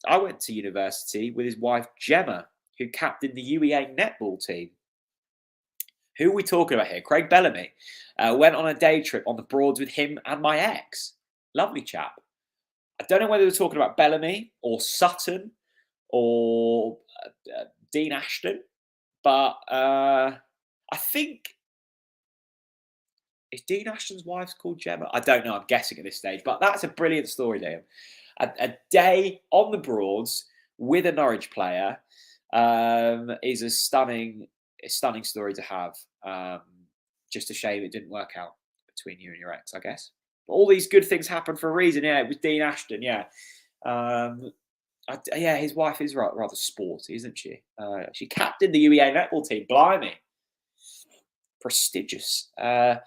I went to university with his wife Gemma, who captained the UEA netball team. Who are we talking about here? Craig Bellamy. Went on a day trip on the Broads with him and my ex. Lovely chap. I don't know whether we're talking about Bellamy or Sutton or Dean Ashton, but I think, is Dean Ashton's wife called Gemma? I don't know. I'm guessing at this stage, but that's a brilliant story, Liam. A day on the Broads with a Norwich player is a stunning story to have. Just a shame it didn't work out between you and your ex, I guess. But all these good things happen for a reason. Yeah, it was Dean Ashton. Yeah, his wife is rather sporty, isn't she? She captained the UEA netball team. Blimey, prestigious. I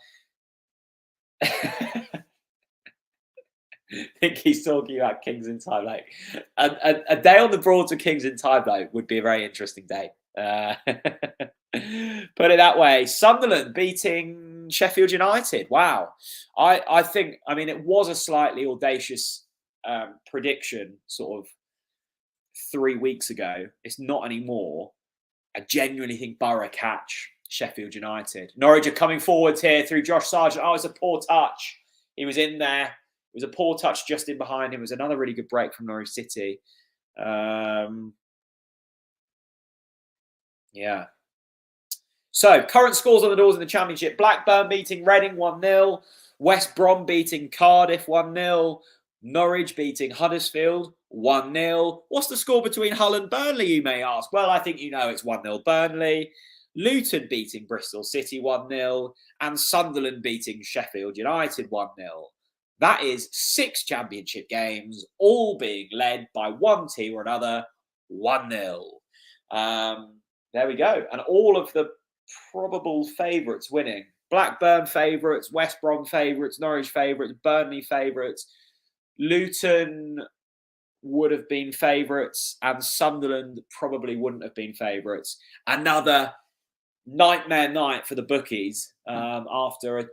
think he's talking about Kings in Time Lake. A day on the Broads with Kings in Time Lake would be a very interesting day. Put it that way. Sunderland beating Sheffield United. Wow. I think, it was a slightly audacious prediction sort of 3 weeks ago. It's not anymore. I genuinely think Borough catch Sheffield United. Norwich are coming forwards here through Josh Sargent. Oh, it's a poor touch. He was in there. It was a poor touch just in behind him. It was another really good break from Norwich City. Yeah. So, current scores on the doors in the Championship. Blackburn beating Reading 1-0. West Brom beating Cardiff 1-0. Norwich beating Huddersfield 1-0. What's the score between Hull and Burnley, you may ask? Well, I think you know it's 1-0 Burnley. Luton beating Bristol City 1-0. And Sunderland beating Sheffield United 1-0. That is 6 championship games, all being led by one team or another 1-0. There we go. And all of the probable favourites winning. Blackburn favourites, West Brom favourites, Norwich favourites, Burnley favourites. Luton would have been favourites and Sunderland probably wouldn't have been favourites. Another nightmare night for the bookies after a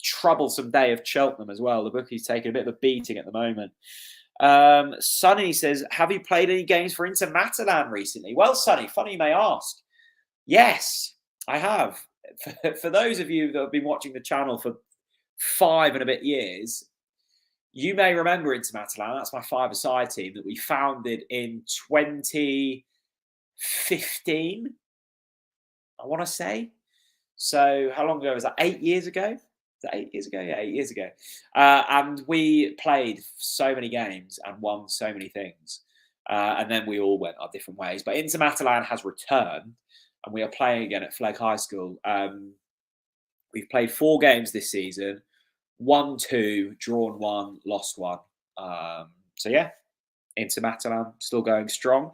troublesome day of Cheltenham as well. The bookies taking a bit of a beating at the moment. Sonny says, have you played any games for Inter Matalan recently? Well, Sonny, funny you may ask. Yes, I have. For those of you that have been watching the channel for 5 and a bit years, you may remember Inter Matalan. That's my 5-a-side team that we founded in 2015, I want to say. So how long ago was that? 8 years ago? Is that 8 years ago? Yeah, 8 years ago. And we played so many games and won so many things. And then we all went our different ways. But Inter Matalan has returned. And we are playing again at Flegg High School. We've played 4 games this season. Won 2, drawn 1, lost 1. So yeah, Inter Matalan still going strong.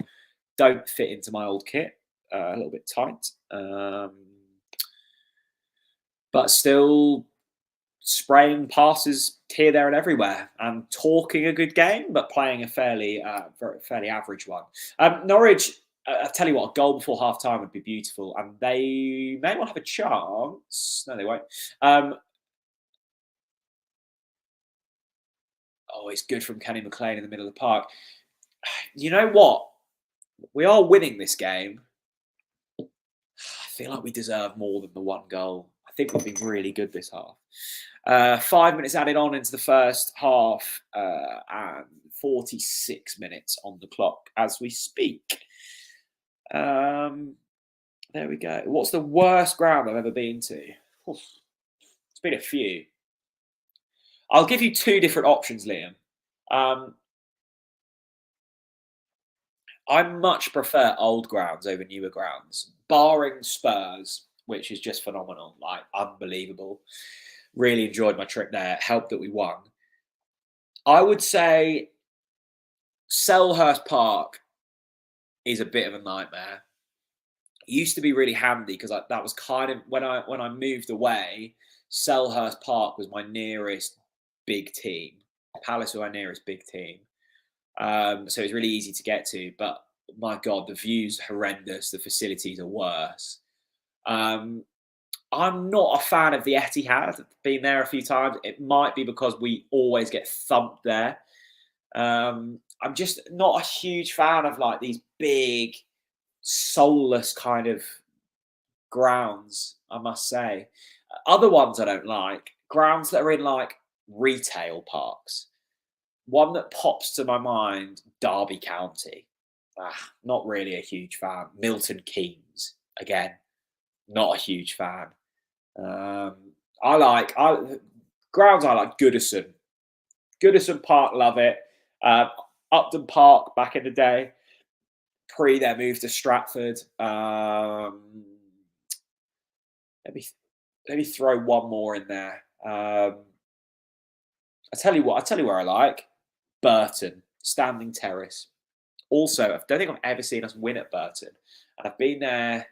Don't fit into my old kit. A little bit tight. But still spraying passes here, there and everywhere. And talking a good game, but playing a fairly average one. Norwich... I'll tell you what, a goal before half-time would be beautiful. And they may well have a chance. No, they won't. Oh, it's good from Kenny McLean in the middle of the park. You know what? We are winning this game. I feel like we deserve more than the 1 goal. I think we've been really good this half. 5 minutes added on into the first half and 46 minutes on the clock as we speak. There we go. What's the worst ground I've ever been to? Oof. It's been a few. I'll give you 2 different options, Liam. I much prefer old grounds over newer grounds, barring Spurs, which is just phenomenal, like unbelievable. Really enjoyed my trip there. Helped that we won. I would say Selhurst Park is a bit of a nightmare. It used to be really handy because that was kind of when I moved away. Selhurst Park was my nearest big team. Palace were my nearest big team, so it's really easy to get to. But my God, the view's horrendous. The facilities are worse. I'm not a fan of the Etihad. I've been there a few times. It might be because we always get thumped there. I'm just not a huge fan of like these big, soulless kind of grounds, I must say. Other ones I don't like. Grounds that are in like retail parks. One that pops to my mind, Derby County. Not really a huge fan. Milton Keynes, again, not a huge fan. Grounds I like Goodison. Goodison Park, love it. Upton Park back in the day, pre their move to Stratford. Let me throw one more in there. I tell you where I like Burton, Standing Terrace. Also, I don't think I've ever seen us win at Burton, and I've been there, I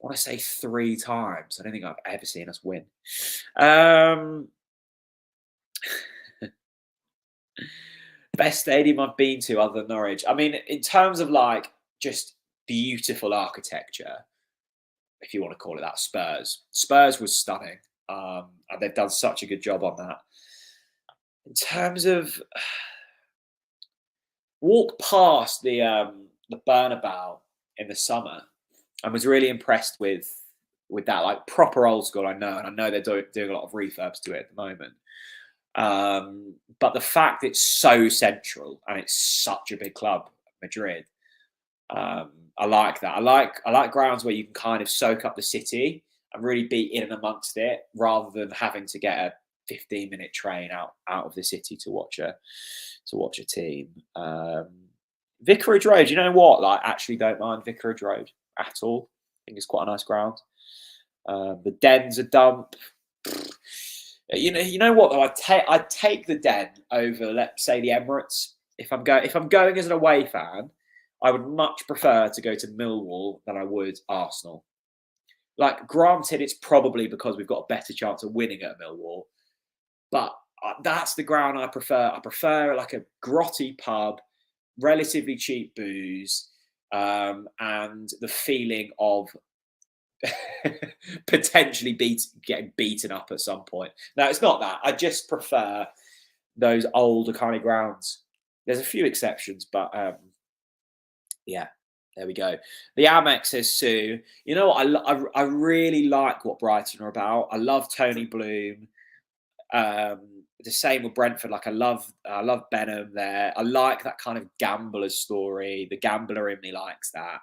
want to say 3 times. I don't think I've ever seen us win. Best stadium I've been to other than Norwich. I mean, in terms of like just beautiful architecture, if you want to call it that, Spurs was stunning. And they've done such a good job on that. In terms of walked past the Bernabeu in the summer and was really impressed with that, like proper old school. I know they're doing a lot of refurbs to it at the moment. But the fact it's so central and it's such a big club, Madrid, I like that. I like grounds where you can kind of soak up the city and really be in and amongst it, rather than having to get 15-minute train out of the city to watch a team. Vicarage Road, you know what? Like, actually don't mind Vicarage Road at all. I think it's quite a nice ground. The Den's a dump. You know what though? I'd take the Den over, let's say, the Emirates. If I'm going as an away fan, I would much prefer to go to Millwall than I would Arsenal. Like, granted, it's probably because we've got a better chance of winning at Millwall, but that's the ground I prefer. I prefer like a grotty pub, relatively cheap booze, and the feeling of potentially getting beaten up at some point. No, it's not that. I just prefer those older kind of grounds. There's a few exceptions, but yeah, there we go. The Amex says Sue. You know what? I really like what Brighton are about. I love Tony Bloom. The same with Brentford. Like, I love Benham there. I like that kind of gambler story. The gambler in me likes that.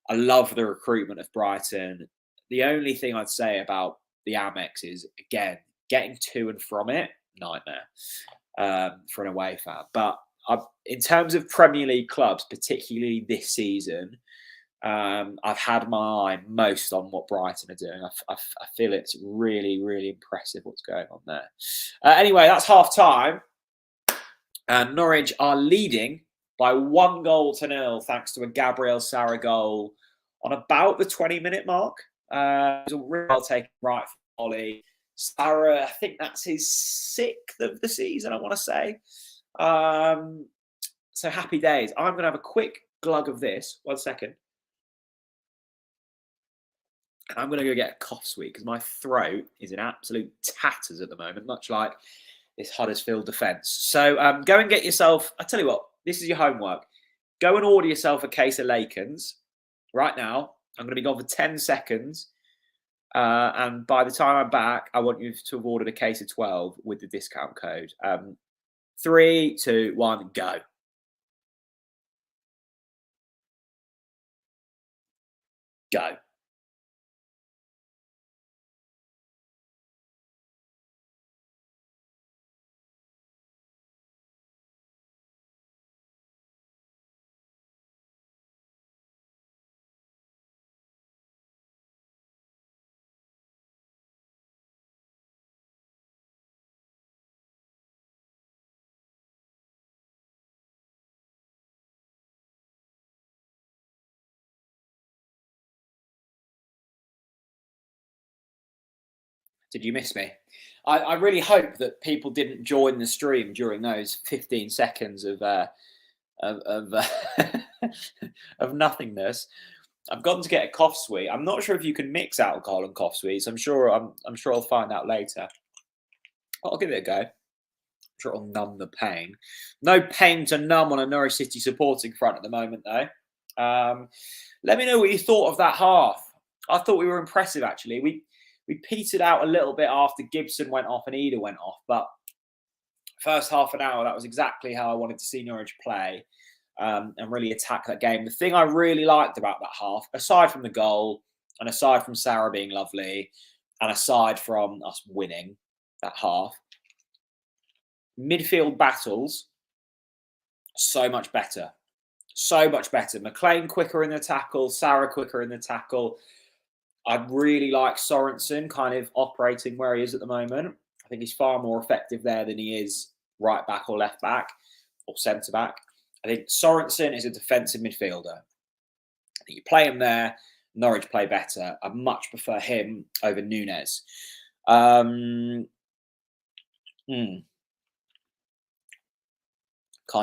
I love the recruitment of Brighton. The only thing I'd say about the Amex is, again, getting to and from it, nightmare for an away fan. But in terms of Premier League clubs, particularly this season, I've had my eye most on what Brighton are doing. I feel it's really, really impressive what's going on there. Anyway, that's half time. And Norwich are leading by 1-0 thanks to a Gabriel Sara goal on about the 20-minute mark. It was a real well taken right for Ollie. Sara, I think that's his 6th of the season, I want to say. So happy days. I'm going to have a quick glug of this. 1 second. And I'm going to go get a cough sweet because my throat is in absolute tatters at the moment, much like this Huddersfield defence. So go and get yourself, I tell you what, this is your homework. Go and order yourself a case of Lakens right now. I'm going to be gone for 10 seconds. And by the time I'm back, I want you to have ordered a case of 12 with the discount code. 3, 2, 1, go. Go. Did you miss me? I really hope that people didn't join the stream during those 15 seconds of of nothingness. I've gone to get a cough sweet. I'm not sure if you can mix alcohol and cough sweets. I'm sure I'll find out later. I'll give it a go. I'm sure it'll numb the pain. No pain to numb on a Norwich City supporting front at the moment, though. Let me know what you thought of that half. I thought we were impressive, actually. We petered out a little bit after Gibson went off and Eder went off, but first half an hour, that was exactly how I wanted to see Norwich play and really attack that game. The thing I really liked about that half, aside from the goal and aside from Sara being lovely and aside from us winning that half, midfield battles, so much better. So much better. McLean quicker in the tackle, Sara quicker in the tackle. I really like Sorensen kind of operating where he is at the moment. I think he's far more effective there than he is right back or left back or centre back. I think Sorensen is a defensive midfielder. I think you play him there, Norwich play better. I much prefer him over Nunes. Kind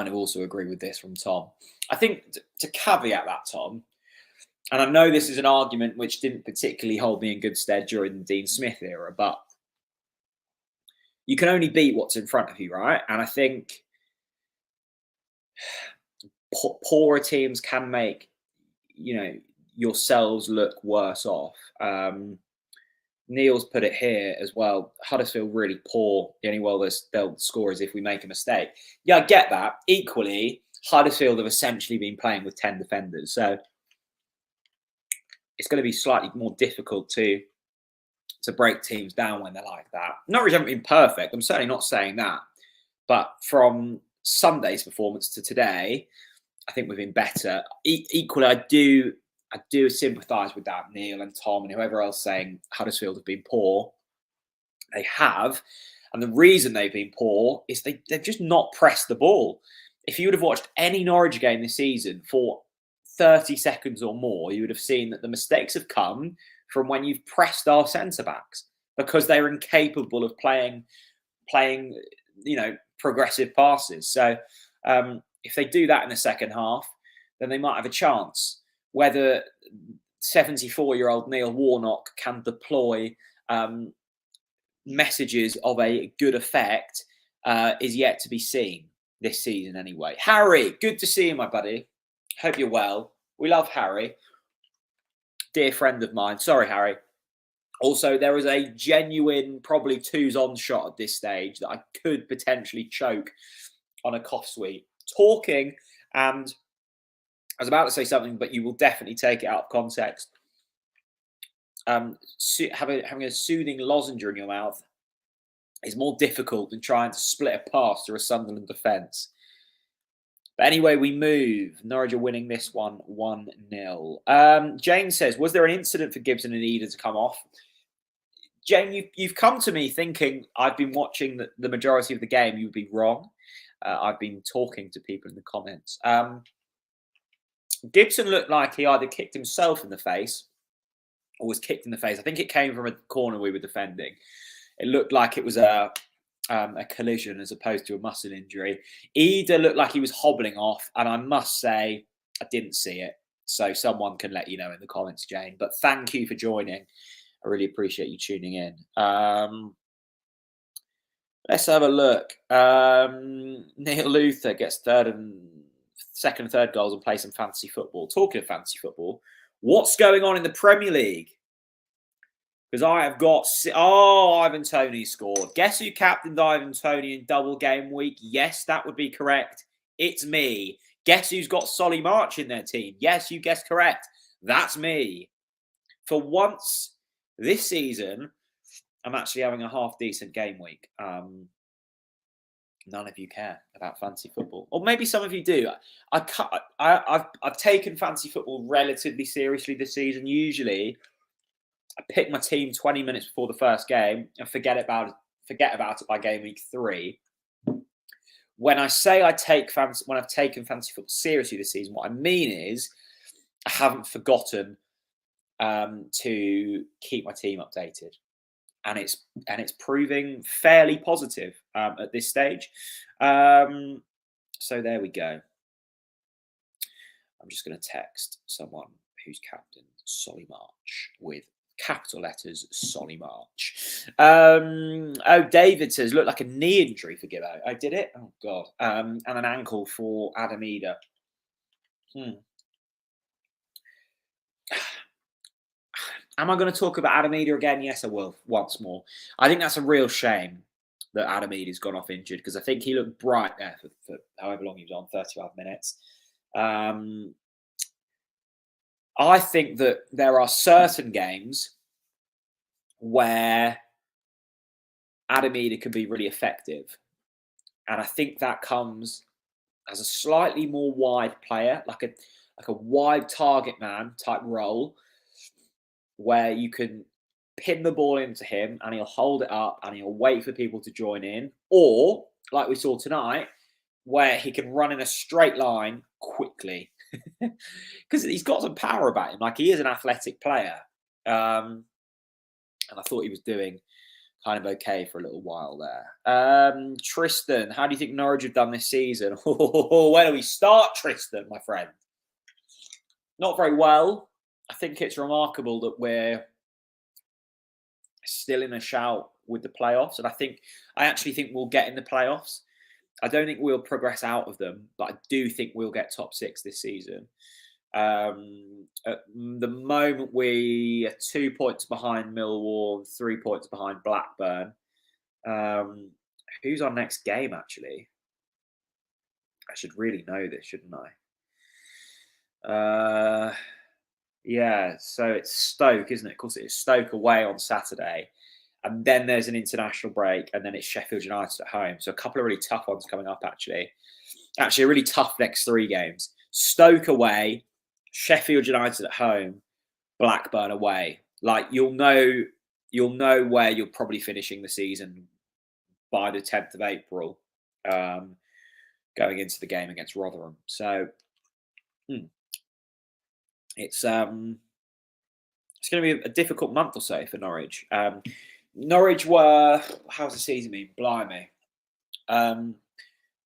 of also agree with this from Tom. I think to caveat that, Tom, and I know this is an argument which didn't particularly hold me in good stead during the Dean Smith era, but you can only beat what's in front of you, right? And I think poorer teams can make, yourselves look worse off. Neil's put it here as well. Huddersfield really poor. The only way they'll score is if we make a mistake. Yeah, I get that. Equally, Huddersfield have essentially been playing with 10 defenders. So it's going to be slightly more difficult to to break teams down when they're like that. Norwich haven't been perfect. I'm certainly not saying that. But from Sunday's performance to today, I think we've been better. Equally, I do sympathise with that, Neil and Tom and whoever else saying Huddersfield have been poor. They have. And the reason they've been poor is they've just not pressed the ball. If you would have watched any Norwich game this season for 30 seconds or more, you would have seen that the mistakes have come from when you've pressed our centre-backs because they're incapable of playing, progressive passes. So if they do that in the second half, then they might have a chance. Whether 74-year-old Neil Warnock can deploy messages of a good effect is yet to be seen this season anyway. Harry, good to see you, my buddy. Hope you're well. We love Harry. Dear friend of mine. Sorry, Harry. Also, there is a genuine, probably twos-on shot at this stage that I could potentially choke on a cough sweet. Talking, and I was about to say something, but you will definitely take it out of context. Having a soothing lozenge in your mouth is more difficult than trying to split a pass through a Sunderland defence. But anyway, we move. Norwich are winning this one 1-0. Jane says, was there an incident for Gibson and Eder to come off? Jane, you've come to me thinking I've been watching the majority of the game. You would be wrong. I've been talking to people in the comments. Gibson looked like he either kicked himself in the face or was kicked in the face. I think it came from a corner we were defending. It looked like it was a collision as opposed to a muscle injury. Eder looked like he was hobbling off, and I must say I didn't see it. So someone can let you know in the comments, Jane. But thank you for joining. I really appreciate you tuning in. Let's have a look. Neil Luther gets second and third goals and plays some fantasy football. Talking of fantasy football, what's going on in the Premier League? Because I have got... Ivan Toney scored. Guess who captained Ivan Toney in double game week? Yes, that would be correct. It's me. Guess who's got Solly March in their team? Yes, you guessed correct. That's me. For once this season, I'm actually having a half-decent game week. None of you care about fantasy football. Or maybe some of you do. I've taken fantasy football relatively seriously this season. Usually, I pick my team 20 minutes before the first game and forget about it by game week 3. When I say I've taken fantasy football seriously this season, what I mean is I haven't forgotten to keep my team updated, and it's proving fairly positive at this stage. So there we go. I'm just going to text someone who's captain Solly March with capital letters, Solly March. David says, looked like a knee injury for Gibbo. I did it? Oh, God. And an ankle for Adam Eder. Am I going to talk about Adam Eder again? Yes, I will, once more. I think that's a real shame that Adam Eder's gone off injured, because I think he looked bright there for however long he was on, 35 minutes. I think that there are certain games where Adam Eder can be really effective. And I think that comes as a slightly more wide player, like a wide target man type role, where you can pin the ball into him and he'll hold it up and he'll wait for people to join in. Or, like we saw tonight, where he can run in a straight line quickly. Because he's got some power about him. Like, he is an athletic player. And I thought he was doing kind of okay for a little while there. Tristan, how do you think Norwich have done this season? Where do we start, Tristan, my friend? Not very well. I think it's remarkable that we're still in a shout with the playoffs. And I actually think we'll get in the playoffs. I don't think we'll progress out of them, but I do think we'll get top 6 this season. At the moment, we are 2 points behind Millwall, 3 points behind Blackburn. Who's our next game, actually? I should really know this, shouldn't I? Yeah, so it's Stoke, isn't it? Of course, it's Stoke away on Saturday. And then there's an international break, and then it's Sheffield United at home. So a couple of really tough ones coming up, actually. Actually, a really tough next 3 games. Stoke away, Sheffield United at home, Blackburn away. Like, you'll know where you're probably finishing the season by the 10th of April, going into the game against Rotherham. So it's going to be a difficult month or so for Norwich. Norwich were, how's the season been? Blimey.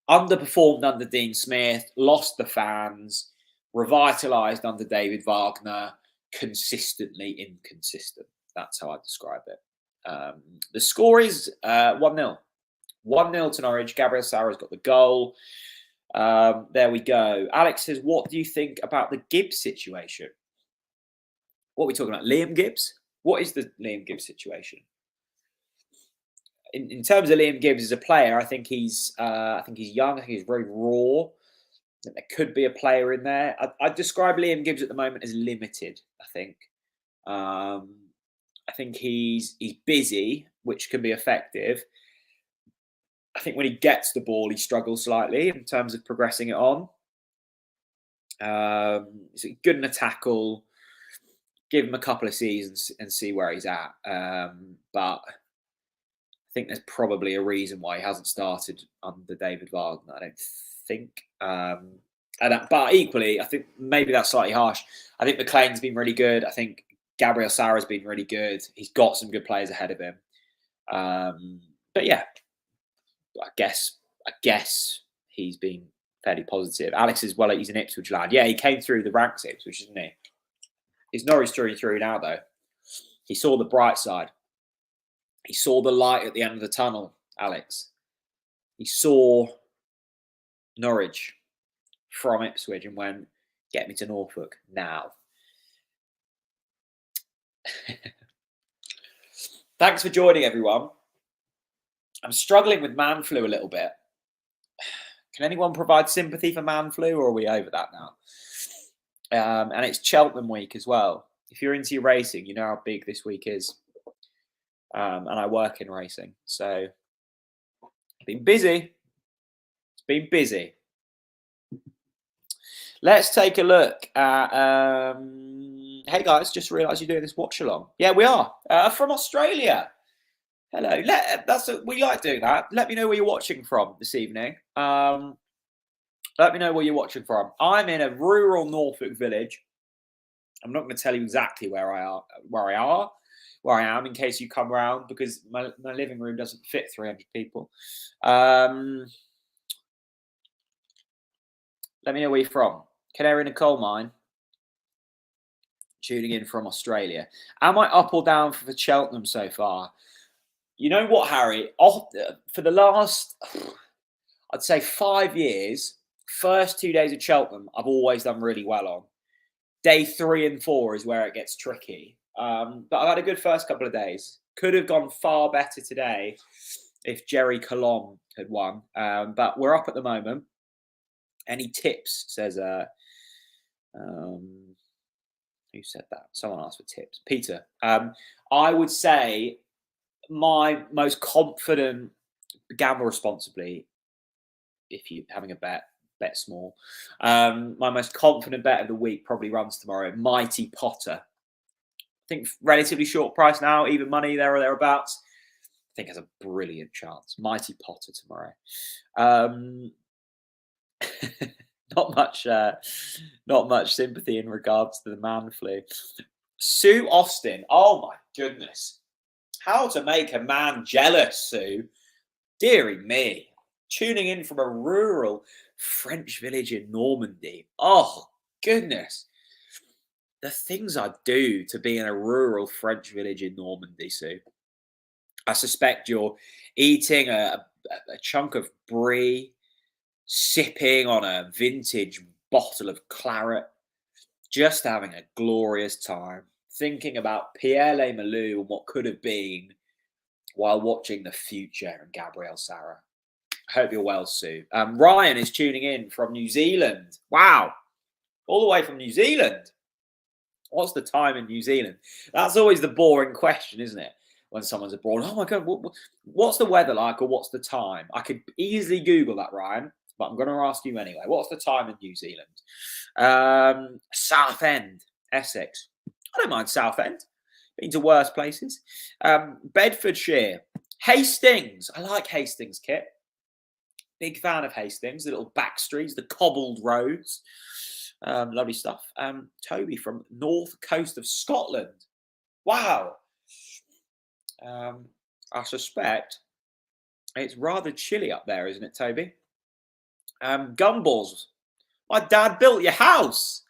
Underperformed under Dean Smith, lost the fans, revitalised under David Wagner, consistently inconsistent. That's how I describe it. The score is 1-0. 1-0 to Norwich. Gabriel Sara's got the goal. There we go. Alex says, what do you think about the Gibbs situation? What are we talking about? Liam Gibbs? What is the Liam Gibbs situation? In terms of Liam Gibbs as a player, I think he's young. I think he's very raw. I think there could be a player in there. I'd describe Liam Gibbs at the moment as limited. I think he's busy, which can be effective. I think when he gets the ball, he struggles slightly in terms of progressing it on. He's good in a tackle. Give him a couple of seasons and see where he's at. But I think there's probably a reason why he hasn't started under David Wagner. I don't think. But equally, I think maybe that's slightly harsh. I think McLean's been really good. I think Gabriel Sara's been really good. He's got some good players ahead of him. But yeah, I guess he's been fairly positive. Alex is he's an Ipswich lad. Yeah, he came through the ranks at Ipswich, didn't he? He's Norwich through now, though. He saw the bright side. He saw the light at the end of the tunnel, Alex. He saw Norwich from Ipswich and went, get me to Norfolk now. Thanks for joining, everyone. I'm struggling with man flu a little bit. Can anyone provide sympathy for man flu, or are we over that now? And it's Cheltenham week as well. If you're into your racing, you know how big this week is. And I work in racing, so it's been busy. It's been busy. Let's take a look at. Hey guys, just realised you're doing this watch along. Yeah, we are from Australia. Hello. We like doing that. Let me know where you're watching from this evening. Let me know where you're watching from. I'm in a rural Norfolk village. I'm not going to tell you exactly where I am in case you come round, because my living room doesn't fit 300 people. Let me know where you're from. Canary in a coal mine. Tuning in from Australia. Am I up or down for Cheltenham so far? You know what, Harry? For the last, I'd say 5 years, first 2 days of Cheltenham, I've always done really well on. Day 3 and 4 is where it gets tricky. But I've had a good first couple of days. Could have gone far better today if Jerry Colomb had won. But we're up at the moment. Any tips, says... who said that? Someone asked for tips. Peter. I would say my most confident, gamble responsibly, if you're having a bet small. My most confident bet of the week probably runs tomorrow. Mighty Potter. I think relatively short price now, even money there or thereabouts. I think has a brilliant chance. Mighty Potter tomorrow. Not much sympathy in regards to the man flu. Sue Austin. Oh my goodness. How to make a man jealous, Sue. Deary me. Tuning in from a rural French village in Normandy. Oh, goodness. The things I do to be in a rural French village in Normandy, Sue. I suspect you're eating a chunk of brie, sipping on a vintage bottle of claret, just having a glorious time, thinking about Pierre Lemalou and what could have been while watching the future and Gabriel Sara. I hope you're well, Sue. Ryan is tuning in from New Zealand. Wow. All the way from New Zealand. What's the time in New Zealand? That's always the boring question, isn't it? When someone's abroad, oh my God, what's the weather like or what's the time? I could easily Google that, Ryan, but I'm going to ask you anyway. What's the time in New Zealand? Southend, Essex. I don't mind Southend. Been to worse places. Bedfordshire. Hastings. I like Hastings, Kit. Big fan of Hastings. The little back streets, the cobbled roads. Lovely stuff. Toby from north coast of Scotland. Wow. I suspect it's rather chilly up there, isn't it, Toby? Gumballs. My dad built your house.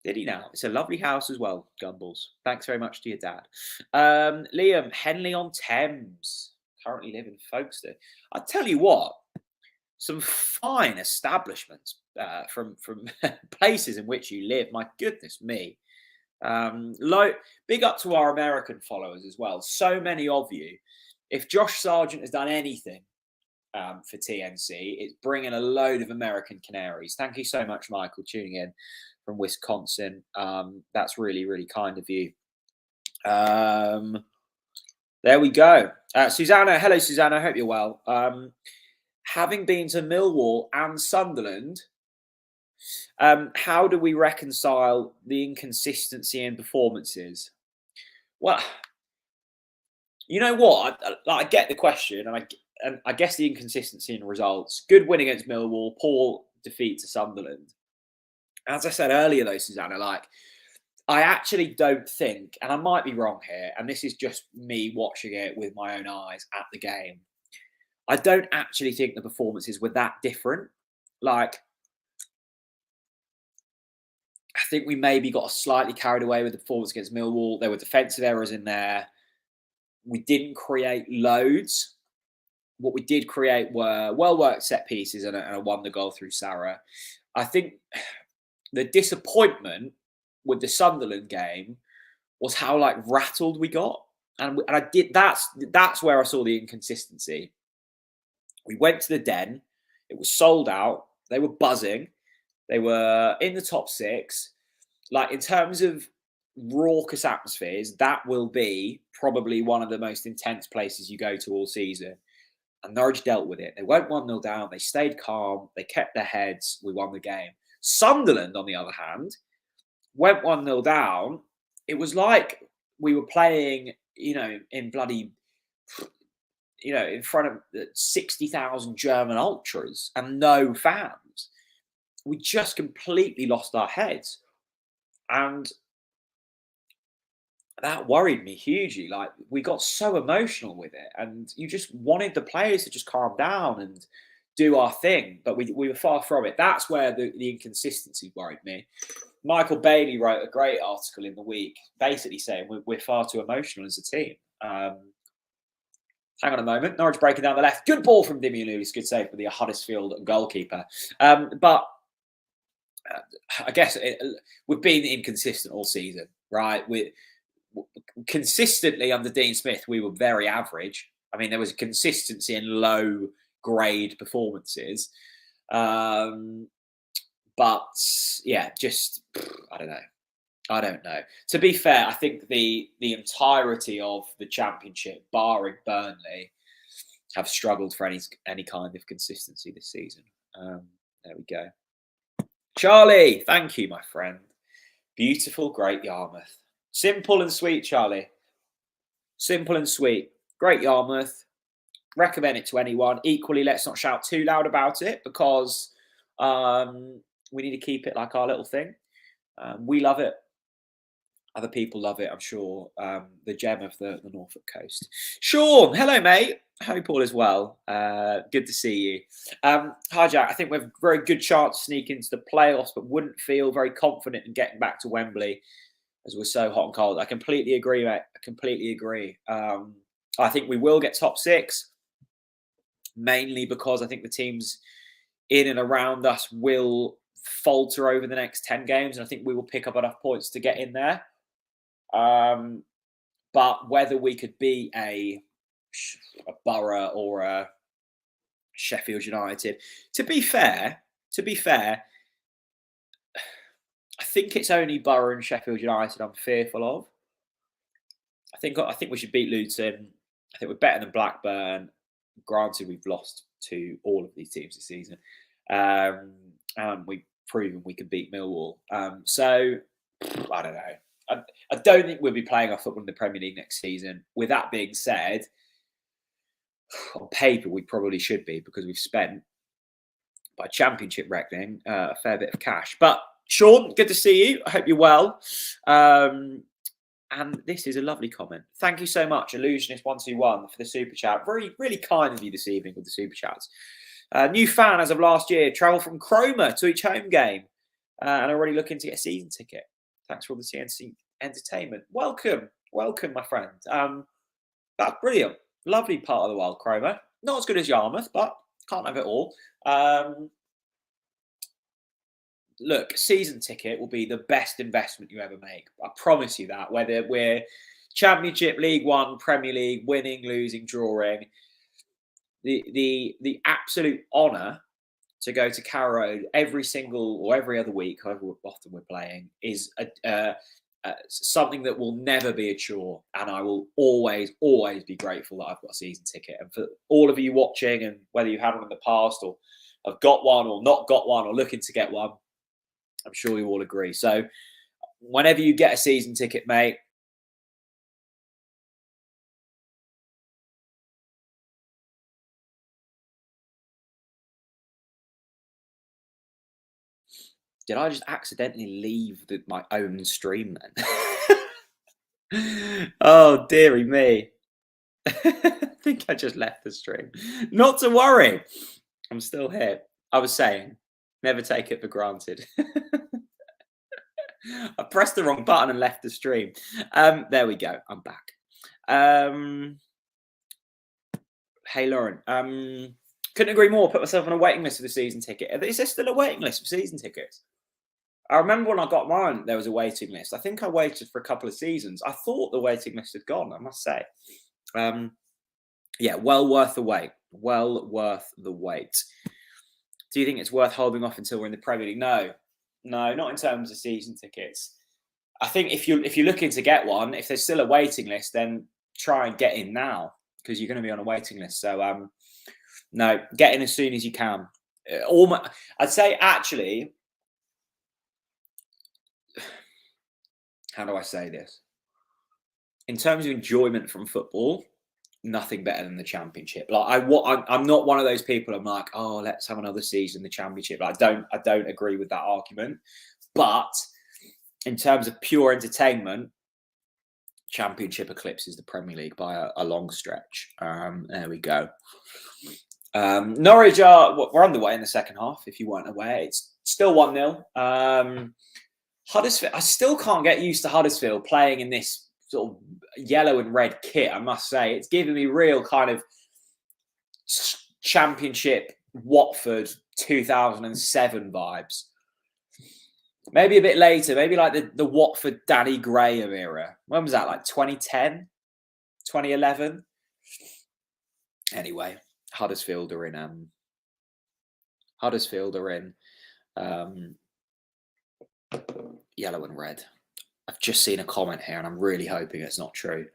Did he now? It's a lovely house as well, Gumballs. Thanks very much to your dad. Liam, Henley on Thames. Currently live in Folkestone. I tell you what, some fine establishments from places in which you live. My goodness me. Big up to our American followers as well. So many of you. If Josh Sargent has done anything for TNC, it's bringing a load of American Canaries. Thank you so much, Michael, tuning in from Wisconsin. That's really, really kind of you. There we go. Susanna, hello, Susanna. I hope you're well. Having been to Millwall and Sunderland, how do we reconcile the inconsistency in performances? Well, you know what? I get the question, and I guess the inconsistency in results. Good win against Millwall, poor defeat to Sunderland. As I said earlier, though, Susanna, I actually don't think, and I might be wrong here, and this is just me watching it with my own eyes at the game. I don't actually think the performances were that different. I think we maybe got slightly carried away with the performance against Millwall. There were defensive errors in there. We didn't create loads. What we did create were well-worked set pieces and a won the goal through Sara. I think the disappointment with the Sunderland game was how rattled we got, and I did. That's where I saw the inconsistency. We went to the Den. It was sold out. They were buzzing. They were in the top six. In terms of raucous atmospheres, that will be probably one of the most intense places you go to all season. And Norwich dealt with it. They went 1-0 down. They stayed calm. They kept their heads. We won the game. Sunderland, on the other hand, went 1-0 down. It was like we were playing, in bloody, in front of 60,000 German ultras and no fans. We just completely lost our heads. And that worried me hugely. We got so emotional with it, and you just wanted the players to just calm down and do our thing, but we were far from it. That's where the inconsistency worried me. Michael Bailey wrote a great article in the week, basically saying we're far too emotional as a team. Hang on a moment. Norwich breaking down the left. Good ball from Dimian Lulis. Good save for the Huddersfield goalkeeper. But I guess we've been inconsistent all season, right? Consistently under Dean Smith, we were very average. I mean, there was consistency in low grade performances. But yeah, just I don't know. To be fair, I think the entirety of the championship, barring Burnley, have struggled for any kind of consistency this season. There we go. Charlie, thank you, my friend. Beautiful, great Yarmouth. Simple and sweet, Charlie. Simple and sweet. Great Yarmouth. Recommend it to anyone. Equally, let's not shout too loud about it because we need to keep it like our little thing. We love it. Other people love it, I'm sure. The gem of the Norfolk coast. Sean, hello, mate. Hope all is well. Good to see you. Hi, Jack. I think we have a very good chance to sneak into the playoffs, but wouldn't feel very confident in getting back to Wembley as we're so hot and cold. I completely agree, mate. I completely agree. I think we will get top six, mainly because I think the teams in and around us will falter over the next 10 games, and I think we will pick up enough points to get in there. But whether we could be a Borough or a Sheffield United, to be fair, I think it's only Borough and Sheffield United I'm fearful of. I think we should beat Luton. I think we're better than Blackburn. Granted, we've lost to all of these teams this season. And we've proven we can beat Millwall. So, I don't know. I don't think we'll be playing our football in the Premier League next season. With that being said, on paper, we probably should be, because we've spent, by championship reckoning, a fair bit of cash. But Sean, good to see you. I hope you're well. And this is a lovely comment. Thank you so much, Illusionist121, for the super chat. Very, really kind of you this evening with the super chats. New fan as of last year. Travel from Cromer to each home game, and already looking to get a season ticket. Thanks for all the CNC entertainment. Welcome, my friend. That's brilliant. Lovely part of the world, Cromer. Not as good as Yarmouth, but can't have it all. Look, season ticket will be the best investment you ever make. I promise you that. Whether we're Championship, League One, Premier League, winning, losing, drawing, the absolute honour to go to Carrow Road every single or every other week, however often we're playing, is something that will never be a chore. And I will always be grateful that I've got a season ticket. And for all of you watching, and whether you've had one in the past or have got one or not got one or looking to get one, I'm sure you all agree. So whenever you get a season ticket, mate, did I just accidentally leave my own stream then? Oh, dearie me. I think I just left the stream. Not to worry. I'm still here. I was saying, never take it for granted. I pressed the wrong button and left the stream. There we go. I'm back. Hey, Lauren. Couldn't agree more. Put myself on a waiting list for the season ticket. Is there still a waiting list for season tickets? I remember when I got mine, there was a waiting list. I think I waited for a couple of seasons. I thought the waiting list had gone, I must say. Yeah, well worth the wait. Well worth the wait. Do you think it's worth holding off until we're in the Premier League? No, not in terms of season tickets. I think if you're looking to get one, if there's still a waiting list, then try and get in now, because you're going to be on a waiting list. So no, get in as soon as you can. I'd say, actually, how do I say this? In terms of enjoyment from football, nothing better than the Championship. Like I'm not one of those people. I'm like, oh, let's have another season in the Championship. I don't agree with that argument. But in terms of pure entertainment, Championship eclipses the Premier League by a long stretch. There we go. Norwich we're underway in the second half. If you weren't aware, it's still 1-0. Huddersfield. I still can't get used to Huddersfield playing in this sort of yellow and red kit. I must say, it's giving me real kind of Championship Watford 2007 vibes. Maybe a bit later, maybe like the Watford Danny Graham era. When was that? Like 2010, 2011? Anyway, Huddersfield are in yellow and red. I've just seen a comment here, and I'm really hoping it's not true,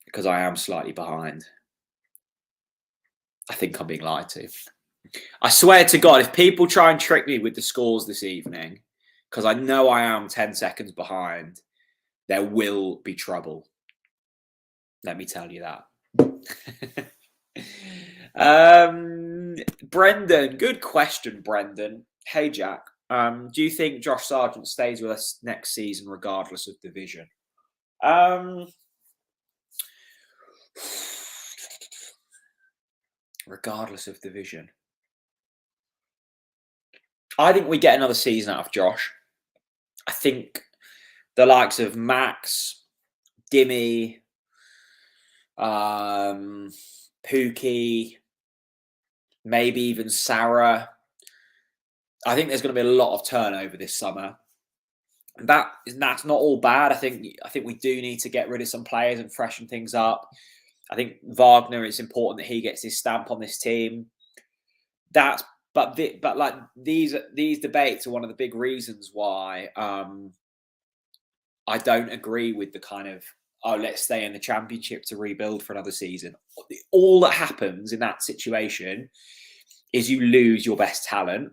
because I am slightly behind. I think I'm being lied to. I swear to God, if people try and trick me with the scores this evening, because I know I am 10 seconds behind, there will be trouble. Let me tell you that. Brendan, good question, Brendan. Hey, Jack. Do you think Josh Sargent stays with us next season, regardless of division? Regardless of division. I think we get another season out of Josh. I think the likes of Max, Dimmy, Pookie, maybe even Sara. I think there's going to be a lot of turnover this summer. And that's not all bad. I think we do need to get rid of some players and freshen things up. I think Wagner, it's important that he gets his stamp on this team. That's but like these debates are one of the big reasons why I don't agree with the kind of, oh, let's stay in the Championship to rebuild for another season. All that happens in that situation is you lose your best talent,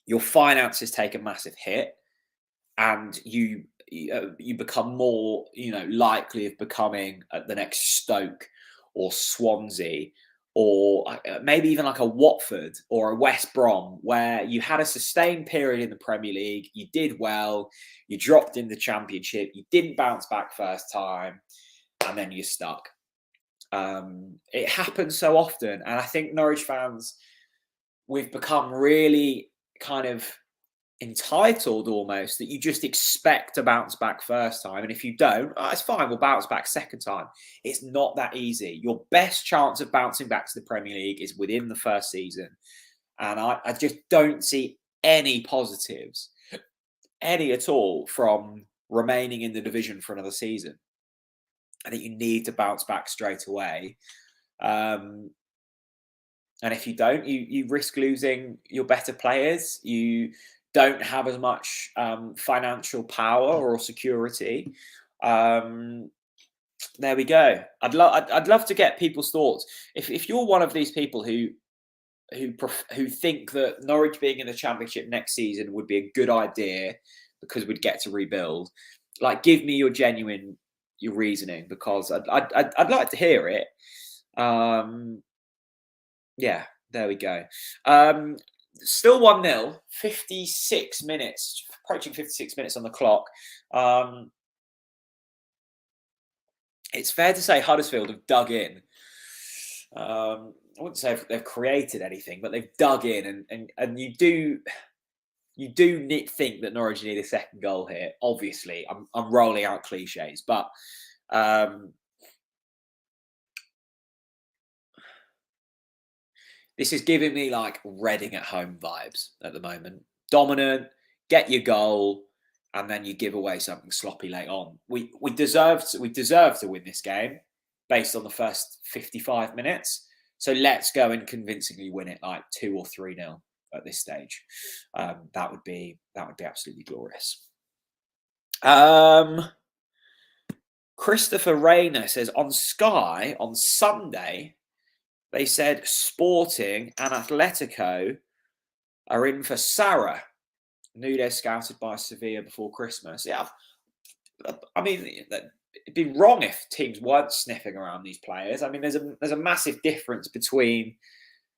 your finances take a massive hit, and you become more, likely of becoming the next Stoke or Swansea, or maybe even like a Watford or a West Brom, where you had a sustained period in the Premier League, you did well, you dropped in the Championship, you didn't bounce back first time, and then you're stuck. It happens so often, and I think Norwich fans, we've become really kind of entitled almost, that you just expect to bounce back first time, and if you don't, it's fine, we'll bounce back second time. It's not that easy. Your best chance of bouncing back to the Premier League is within the first season, and I just don't see any positives, any at all, from remaining in the division for another season. I think you need to bounce back straight away, and if you don't, you risk losing your better players. You don't have as much financial power or security. There we go. I'd love to get people's thoughts. If you're one of these people who think that Norwich being in the Championship next season would be a good idea because we'd get to rebuild, like, give me your reasoning, because I'd like to hear it. Yeah, there we go. Still 1-0, 56 minutes, approaching 56 minutes on the clock. It's fair to say Huddersfield have dug in. I wouldn't say they've created anything, but they've dug in, and you do think that Norwich need a second goal here. Obviously, I'm rolling out cliches, but this is giving me like Reading at home vibes at the moment. Dominant, get your goal, and then you give away something sloppy late on. We deserve to win this game based on the first 55 minutes. So let's go and convincingly win it like 2 or 3-0 at this stage. That would be absolutely glorious. Christopher Rayner says on Sky on Sunday, they said Sporting and Atletico are in for Sara. Nunez scouted by Sevilla before Christmas. Yeah, I mean, it'd be wrong if teams weren't sniffing around these players. I mean, there's a massive difference between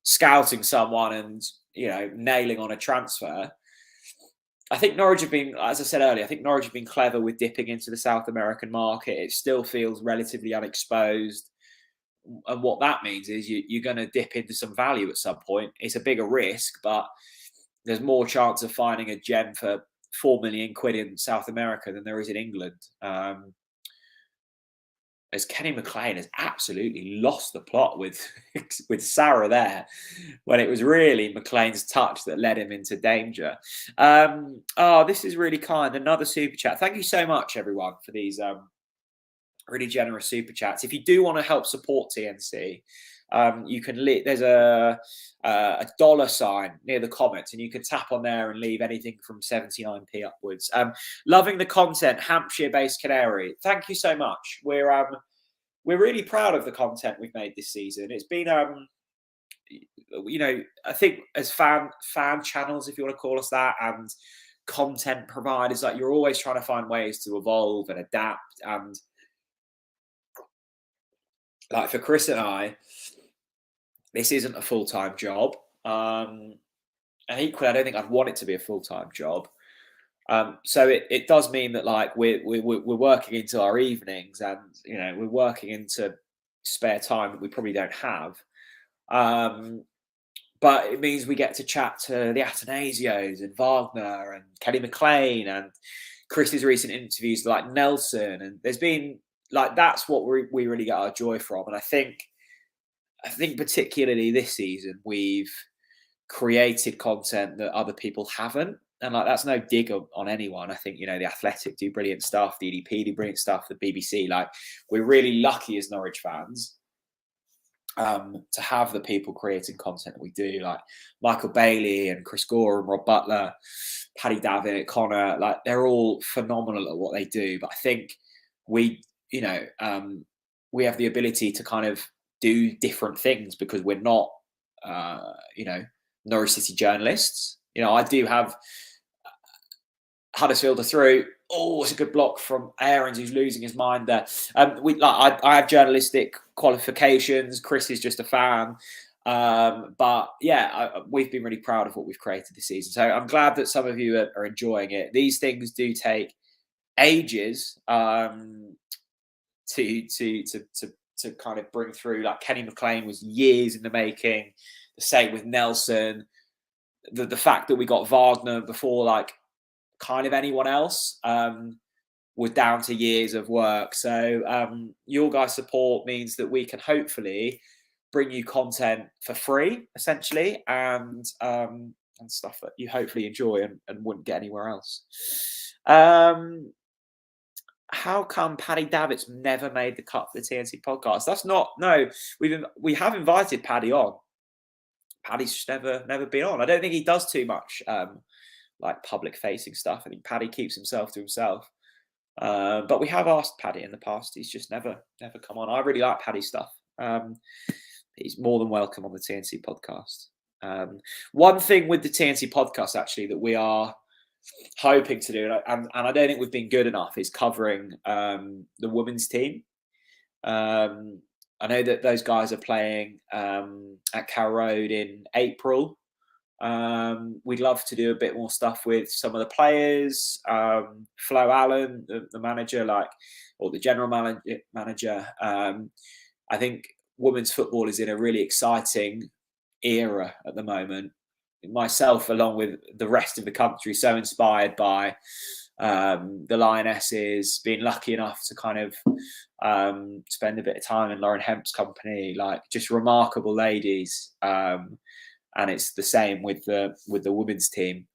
scouting someone and, nailing on a transfer. I think Norwich have been, as I said earlier, clever with dipping into the South American market. It still feels relatively unexposed. And what that means is you're going to dip into some value at some point. It's a bigger risk, but there's more chance of finding a gem for 4 million quid in South America than there is in England. As Kenny McLean has absolutely lost the plot with Sara there, when it was really McLean's touch that led him into danger. This is really kind. Another super chat. Thank you so much, everyone, for these really generous super chats. If you do want to help support TNC, you can there's a $sign near the comments, and you can tap on there and leave anything from 79p upwards. Loving the content, Hampshire-based Canary. Thank you so much. We're really proud of the content we've made this season. It's been I think as fan channels, if you want to call us that, and content providers, like, you're always trying to find ways to evolve and adapt. And like for Chris and I, this isn't a full-time job. And equally, I don't think I'd want it to be a full-time job. So it does mean that, like, we're working into our evenings, and we're working into spare time that we probably don't have. But it means we get to chat to the Atanasios and Wagner and Kenny McLean and Chris's recent interviews, like Nelson, and there's been, like, that's what we really get our joy from. And I think particularly this season, we've created content that other people haven't. And, like, that's no dig on anyone. I think, the Athletic do brilliant stuff, DDP do brilliant stuff, the BBC. Like, we're really lucky as Norwich fans to have the people creating content that we do, like Michael Bailey and Chris Gore and Rob Butler, Paddy Davitt, Connor, like they're all phenomenal at what they do. But I think we, we have the ability to kind of do different things because we're not, Norwich City journalists. I do have Huddersfield through. Oh, it's a good block from Aarons, who's losing his mind there. I have journalistic qualifications. Chris is just a fan. But yeah, we've been really proud of what we've created this season. So I'm glad that some of you are enjoying it. These things do take ages to kind of bring through. Like Kenny McLean was years in the making. The same with Nelson. The fact that we got Wagner before like kind of anyone else were down to years of work. So your guys' support means that we can hopefully bring you content for free, essentially, and stuff that you hopefully enjoy and wouldn't get anywhere else. How come Paddy Davitt's never made the cut for the TNC podcast? That's not, no, we have invited Paddy on. Paddy's just never been on. I don't think he does too much like public facing stuff. I think Paddy keeps himself to himself. But we have asked Paddy in the past. He's just never come on. I really like Paddy's stuff. He's more than welcome on the TNC podcast. One thing with the TNC podcast, actually, that we are hoping to do, and I don't think we've been good enough, is covering the women's team. I know that those guys are playing at Carrow Road in April. We'd love to do a bit more stuff with some of the players. Flo Allen, the manager, or the general manager. I think women's football is in a really exciting era at the moment. Myself, along with the rest of the country, so inspired by the Lionesses, being lucky enough to kind of spend a bit of time in Lauren Hemp's company, like just remarkable ladies. And it's the same with the women's team.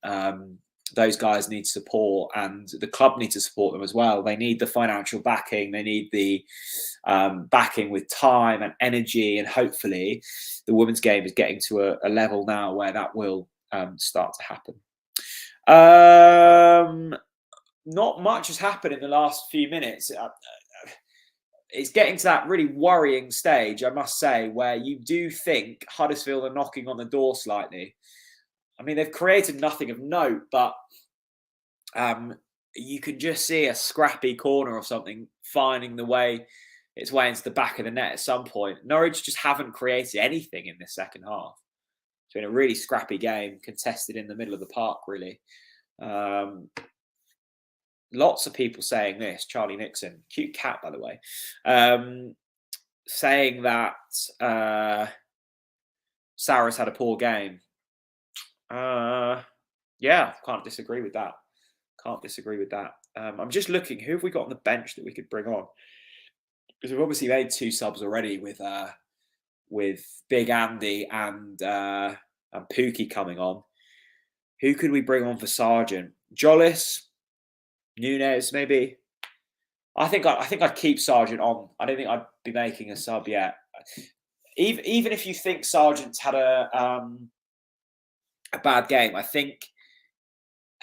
Those guys need support, and the club needs to support them as well. They need the financial backing. They need the backing with time and energy. And hopefully the women's game is getting to a level now where that will start to happen. Not much has happened in the last few minutes. It's getting to that really worrying stage, I must say, where you do think Huddersfield are knocking on the door slightly. I mean, they've created nothing of note, but you can just see a scrappy corner or something finding its way into the back of the net at some point. Norwich just haven't created anything in this second half. It's been a really scrappy game, contested in the middle of the park, really. Lots of people saying this. Charlie Nixon, cute cat, by the way, saying that Sara's had a poor game. Yeah, can't disagree with that. I'm just looking, who have we got on the bench that we could bring on? Because we've obviously made 2 subs already with Big Andy and Pookie coming on. Who could we bring on for Sargent? Jollis, Nunes, maybe. I think I'd keep Sargent on. I don't think I'd be making a sub yet. Even if you think Sargent's had a bad game, I think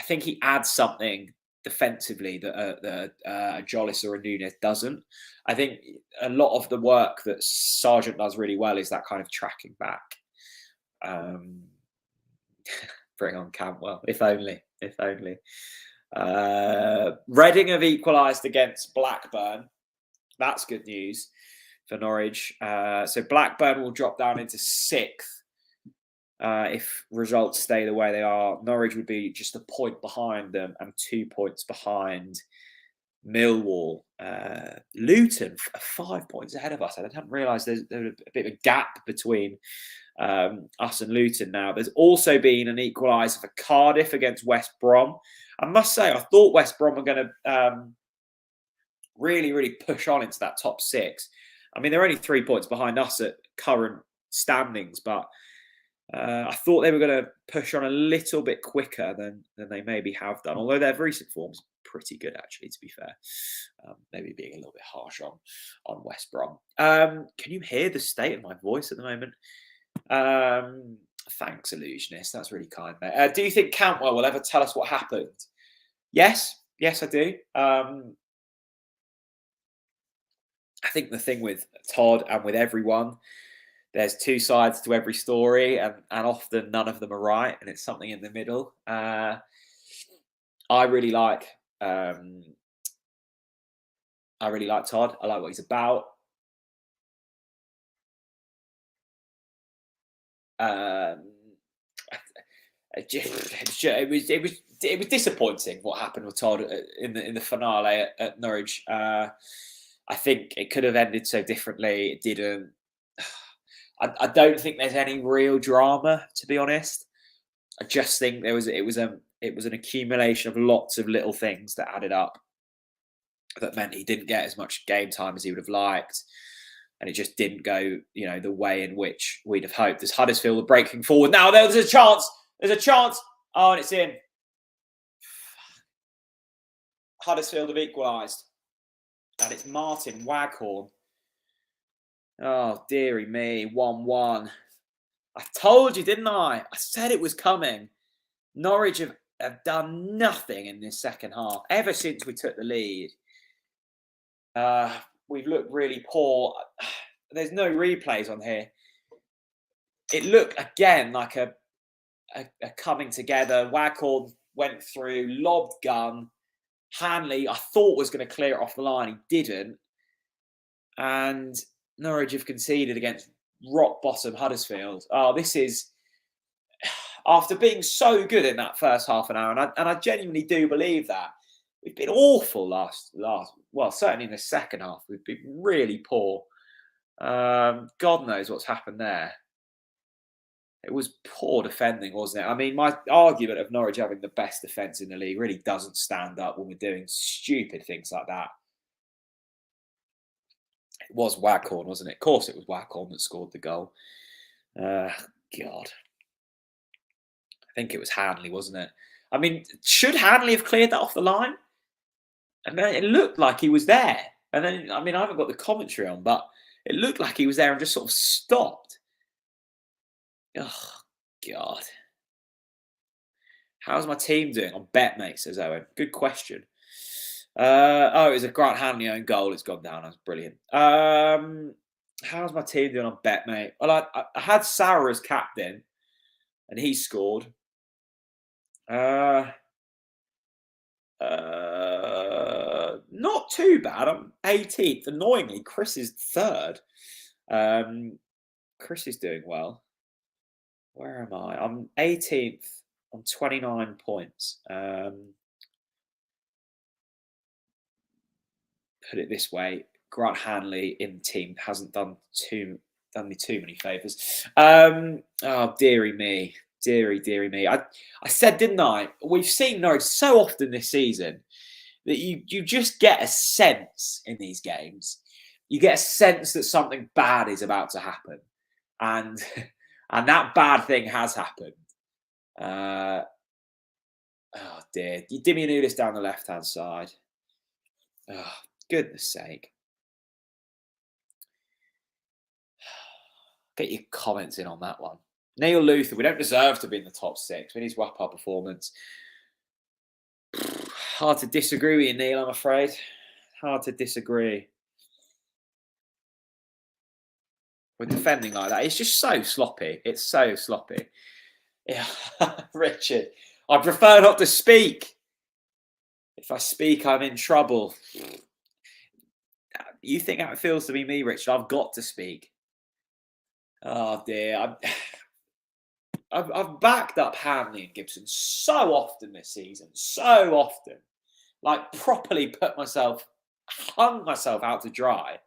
he adds something defensively that a Jollis or a Nunes doesn't. I think a lot of the work that Sargent does really well is that kind of tracking back. Bring on Cantwell, if only. Reading have equalised against Blackburn. That's good news for Norwich. So Blackburn will drop down into 6th if results stay the way they are. Norwich would be just a point behind them and 2 points behind Millwall. Luton 5 points ahead of us. I hadn't realised there's a bit of a gap between us and Luton now. There's also been an equaliser for Cardiff against West Brom. I must say, I thought West Brom were going to really, really push on into that top 6. I mean, they're only 3 points behind us at current standings, but I thought they were going to push on a little bit quicker than they maybe have done, although their recent form's pretty good, actually, to be fair. Maybe being a little bit harsh on West Brom. Can you hear the state of my voice at the moment? Thanks, Illusionist. That's really kind, mate. Do you think Cantwell will ever tell us what happened? Yes, I do. I think the thing with Todd and with everyone, there's two sides to every story, and often none of them are right, and it's something in the middle. I really like Todd. I like what he's about. It was disappointing what happened with Todd in the finale at Norwich. I think it could have ended so differently. It didn't. I don't think there's any real drama, to be honest. I just think it was an accumulation of lots of little things that added up that meant he didn't get as much game time as he would have liked, and it just didn't go, the way in which we'd have hoped. As Huddersfield were breaking forward, now there's a chance. There's a chance. Oh, and it's in. Huddersfield have equalised. And it's Martin Waghorn. Oh, dearie me. 1-1. I told you, didn't I? I said it was coming. Norwich have done nothing in this second half. Ever since we took the lead. We've looked really poor. There's no replays on here. It looked, again, like a coming together. Waghorn went through, lobbed gun. Hanley, I thought, was going to clear it off the line. He didn't. And Norwich have conceded against rock bottom Huddersfield. Oh, this is, after being so good in that first half an hour, and I genuinely do believe that. We've been awful well, certainly in the second half. We've been really poor. God knows what's happened there. It was poor defending, wasn't it? I mean, my argument of Norwich having the best defence in the league really doesn't stand up when we're doing stupid things like that. It was Waghorn, wasn't it? Of course it was Waghorn that scored the goal. God. I think it was Hanley, wasn't it? I mean, should Hanley have cleared that off the line? I mean, it looked like he was there. And then, I mean, I haven't got the commentary on, but it looked like he was there and just sort of stopped. Oh, God. How's my team doing on BetMate, says Owen. Good question. It was a Grant Hanley own goal. It's gone down. That's brilliant. How's my team doing on BetMate? Well, I had Sara as captain, and he scored. Not too bad. I'm 18th. Annoyingly, Chris is 3rd. Chris is doing well. Where am I? I'm 18th on 29 points. Put it this way, Grant Hanley in the team hasn't done me too many favours. Oh, dearie me. Dearie me. I said, didn't I? We've seen Norwich so often this season that you just get a sense in these games. You get a sense that something bad is about to happen. And that bad thing has happened. Oh, dear. Dimian Udis down the left-hand side. Oh, goodness sake. Get your comments in on that one. Neil Luther, we don't deserve to be in the top 6. We need to up our performance. Hard to disagree with you, Neil, I'm afraid. Hard to disagree. With defending like that, it's just so sloppy. It's so sloppy. Yeah, Richard, I prefer not to speak. If I speak, I'm in trouble. You think how it feels to be me, Richard? I've got to speak. Oh dear, I've backed up Hanley and Gibson so often this season, so often, like properly hung myself out to dry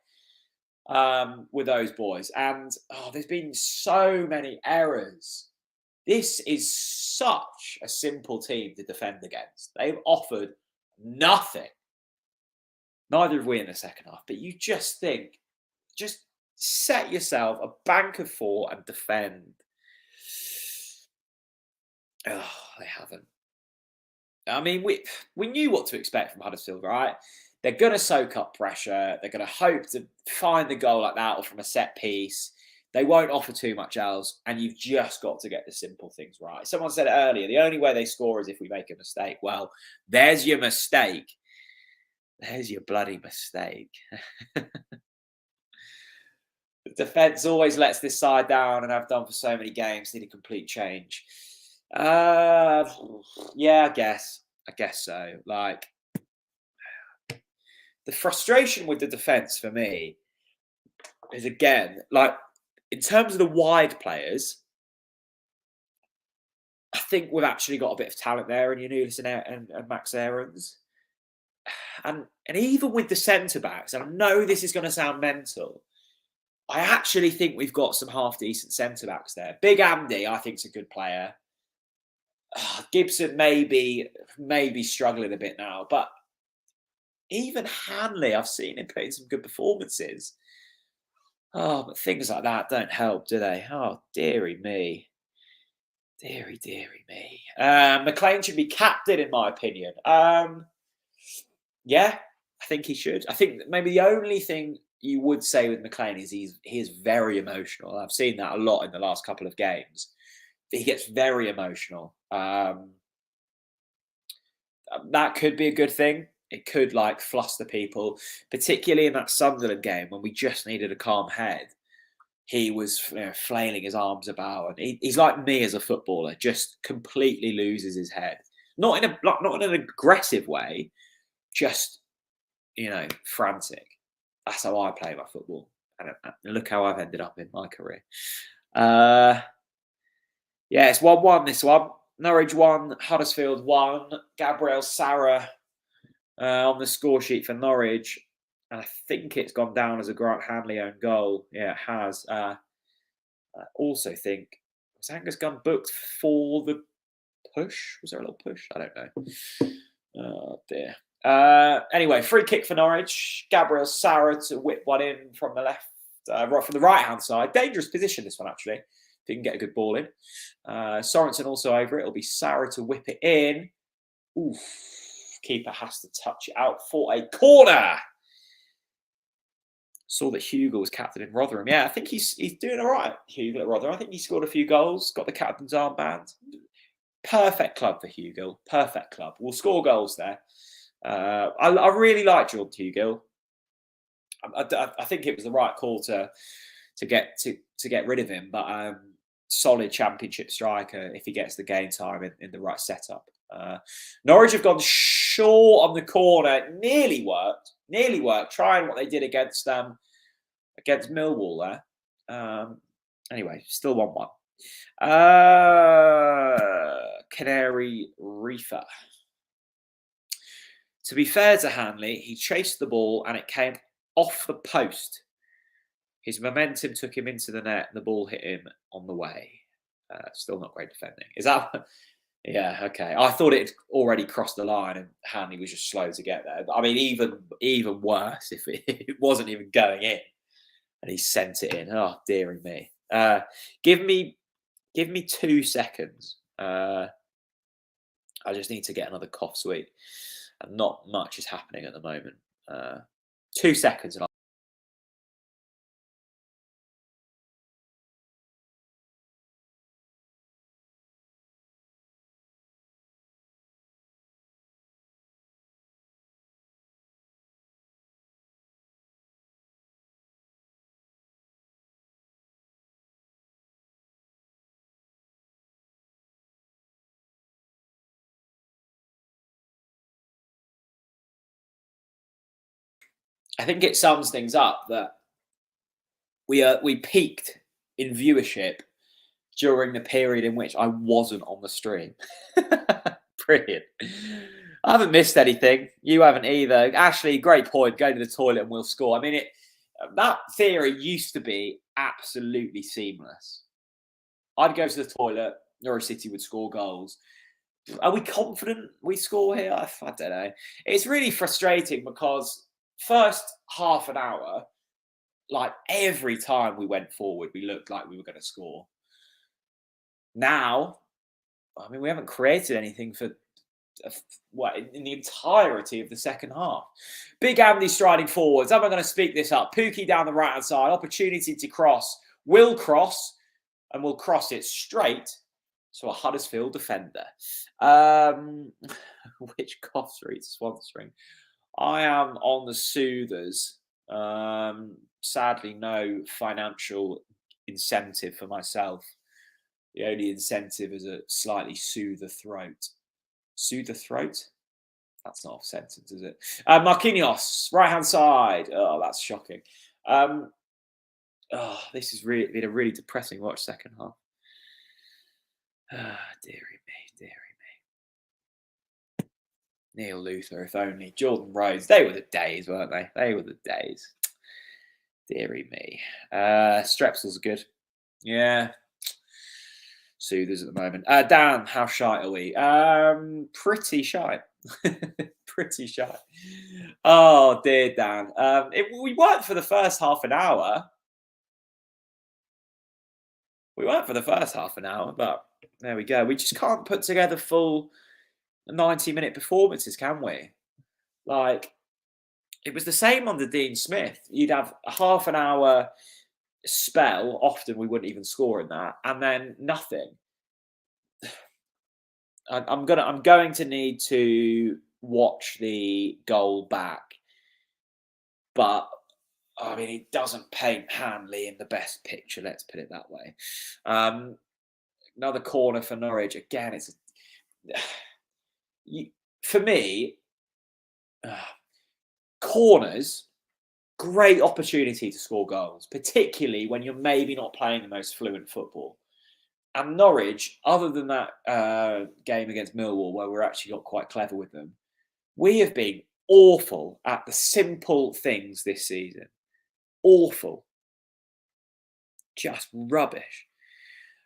with those boys, and there's been so many errors. This is such a simple team to defend against. They've offered nothing. Neither have we in the second half, but you just think, just set yourself a bank of 4 and defend. Oh, they haven't. I mean, we knew what to expect from Huddersfield, right? They're going to soak up pressure. They're going to hope to find the goal like that or from a set piece. They won't offer too much else, and you've just got to get the simple things right. Someone said it earlier, the only way they score is if we make a mistake. Well, there's your mistake. There's your bloody mistake. The defence always lets this side down and have done for so many games. Need a complete change. Yeah, I guess so. Like, the frustration with the defence for me is, again, like, in terms of the wide players, I think we've actually got a bit of talent there in Yanulis and Max Aarons. And even with the centre backs, and I know this is going to sound mental, I actually think we've got some half decent centre backs there. Big Andy, I think, is a good player. Gibson maybe struggling a bit now, but even Hanley, I've seen him put in some good performances. Oh, but things like that don't help, do they? Oh, dearie me. Dearie me. McLean should be captain, in my opinion. Yeah, I think he should. I think maybe the only thing you would say with McLean is he is very emotional. I've seen that a lot in the last couple of games. He gets very emotional. That could be a good thing. It could, like, fluster people, particularly in that Sunderland game when we just needed a calm head. He was flailing his arms about, and he's like me as a footballer, just completely loses his head. Not in an aggressive way, just frantic. That's how I play my football, and look how I've ended up in my career. Yeah, it's 1-1 this one. Norwich 1, Huddersfield 1. Gabriel Sara on the score sheet for Norwich. And I think it's gone down as a Grant Hanley own goal. Yeah, it has. I also think, was Angus Gunn booked for the push? Was there a little push? I don't know. Oh, dear. Anyway, free kick for Norwich. Gabriel Sara to whip one in from the left, right from the right-hand side. Dangerous position, this one, actually, if he can get a good ball in. Sorensen also over it. It'll be Sara to whip it in. Oof. Keeper has to touch it out for a corner. Saw that Hugo was captain in Rotherham. Yeah, I think he's doing all right, Hugo at Rotherham. I think he scored a few goals, got the captain's armband. Perfect club for Hugo. Perfect club. We'll score goals there. I really like Jordan Hugo. I think it was the right call to get rid of him, but solid Championship striker if he gets the game time in the right setup. Norwich have gone short on the corner. Nearly worked. Trying what they did against Millwall there. Anyway, still 1-1. Canary Reefer. To be fair to Hanley, he chased the ball and it came off the post. His momentum took him into the net and the ball hit him on the way. Still not great defending. Is that... Yeah, okay. I thought it had already crossed the line and Hanley was just slow to get there. But I mean, even worse if it wasn't even going in and he sent it in. Oh, dearie me. Give me 2 seconds. I just need to get another cough sweet. And not much is happening at the moment. 2 seconds and I think it sums things up that we peaked in viewership during the period in which I wasn't on the stream. Brilliant. I haven't missed anything. You haven't either. Ashley, great point. Go to the toilet and we'll score. I mean, that theory used to be absolutely seamless. I'd go to the toilet, Norwich City would score goals. Are we confident we score here? I don't know. It's really frustrating because first half an hour, like every time we went forward, we looked like we were going to score. Now, I mean, we haven't created anything for in the entirety of the second half. Big Andy striding forwards. Am I going to speak this up? Pookie down the right-hand side. Opportunity to cross. Will cross. And will cross it straight to a Huddersfield defender. Which cough reads sponsoring? I am on the soothers. Sadly, no financial incentive for myself. The only incentive is a slightly soothe the throat. Soothe the throat? That's not a sentence, is it? Marquinhos, right-hand side. Oh, that's shocking. This has been a really depressing watch second half. Dearie me. Neil Luther, if only. Jordan Rhodes. They were the days, weren't they? They were the days. Dearie me. Strepsils are good. Yeah. Soothers at the moment. Dan, how shy are we? Pretty shy. Pretty shy. Oh, dear, Dan. We weren't for the first half an hour. But there we go. We just can't put together full 90-minute performances, can we? Like, it was the same under Dean Smith. You'd have a half an hour spell. Often we wouldn't even score in that, and then nothing. I'm going to need to watch the goal back, but I mean, it doesn't paint Hanley in the best picture. Let's put it that way. Another corner for Norwich. Again, for me, corners, great opportunity to score goals, particularly when you're maybe not playing the most fluent football. And Norwich, other than that game against Millwall, where we're actually got quite clever with them, we have been awful at the simple things this season. Awful. Just rubbish.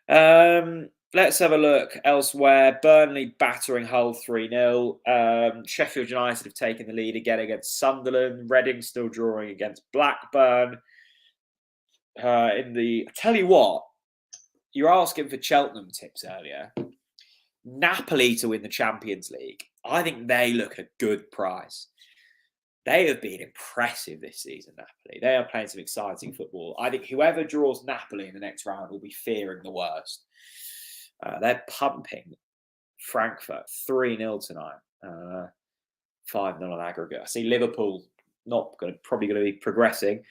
Let's have a look elsewhere. Burnley battering Hull 3-0. Sheffield United have taken the lead again against Sunderland. Reading still drawing against Blackburn. I tell you what, you're asking for Cheltenham tips earlier. Napoli to win the Champions League. I think they look a good price. They have been impressive this season, Napoli. They are playing some exciting football. I think whoever draws Napoli in the next round will be fearing the worst. They're pumping Frankfurt 3-0 tonight. 5-0 on aggregate. I see Liverpool probably going to be progressing.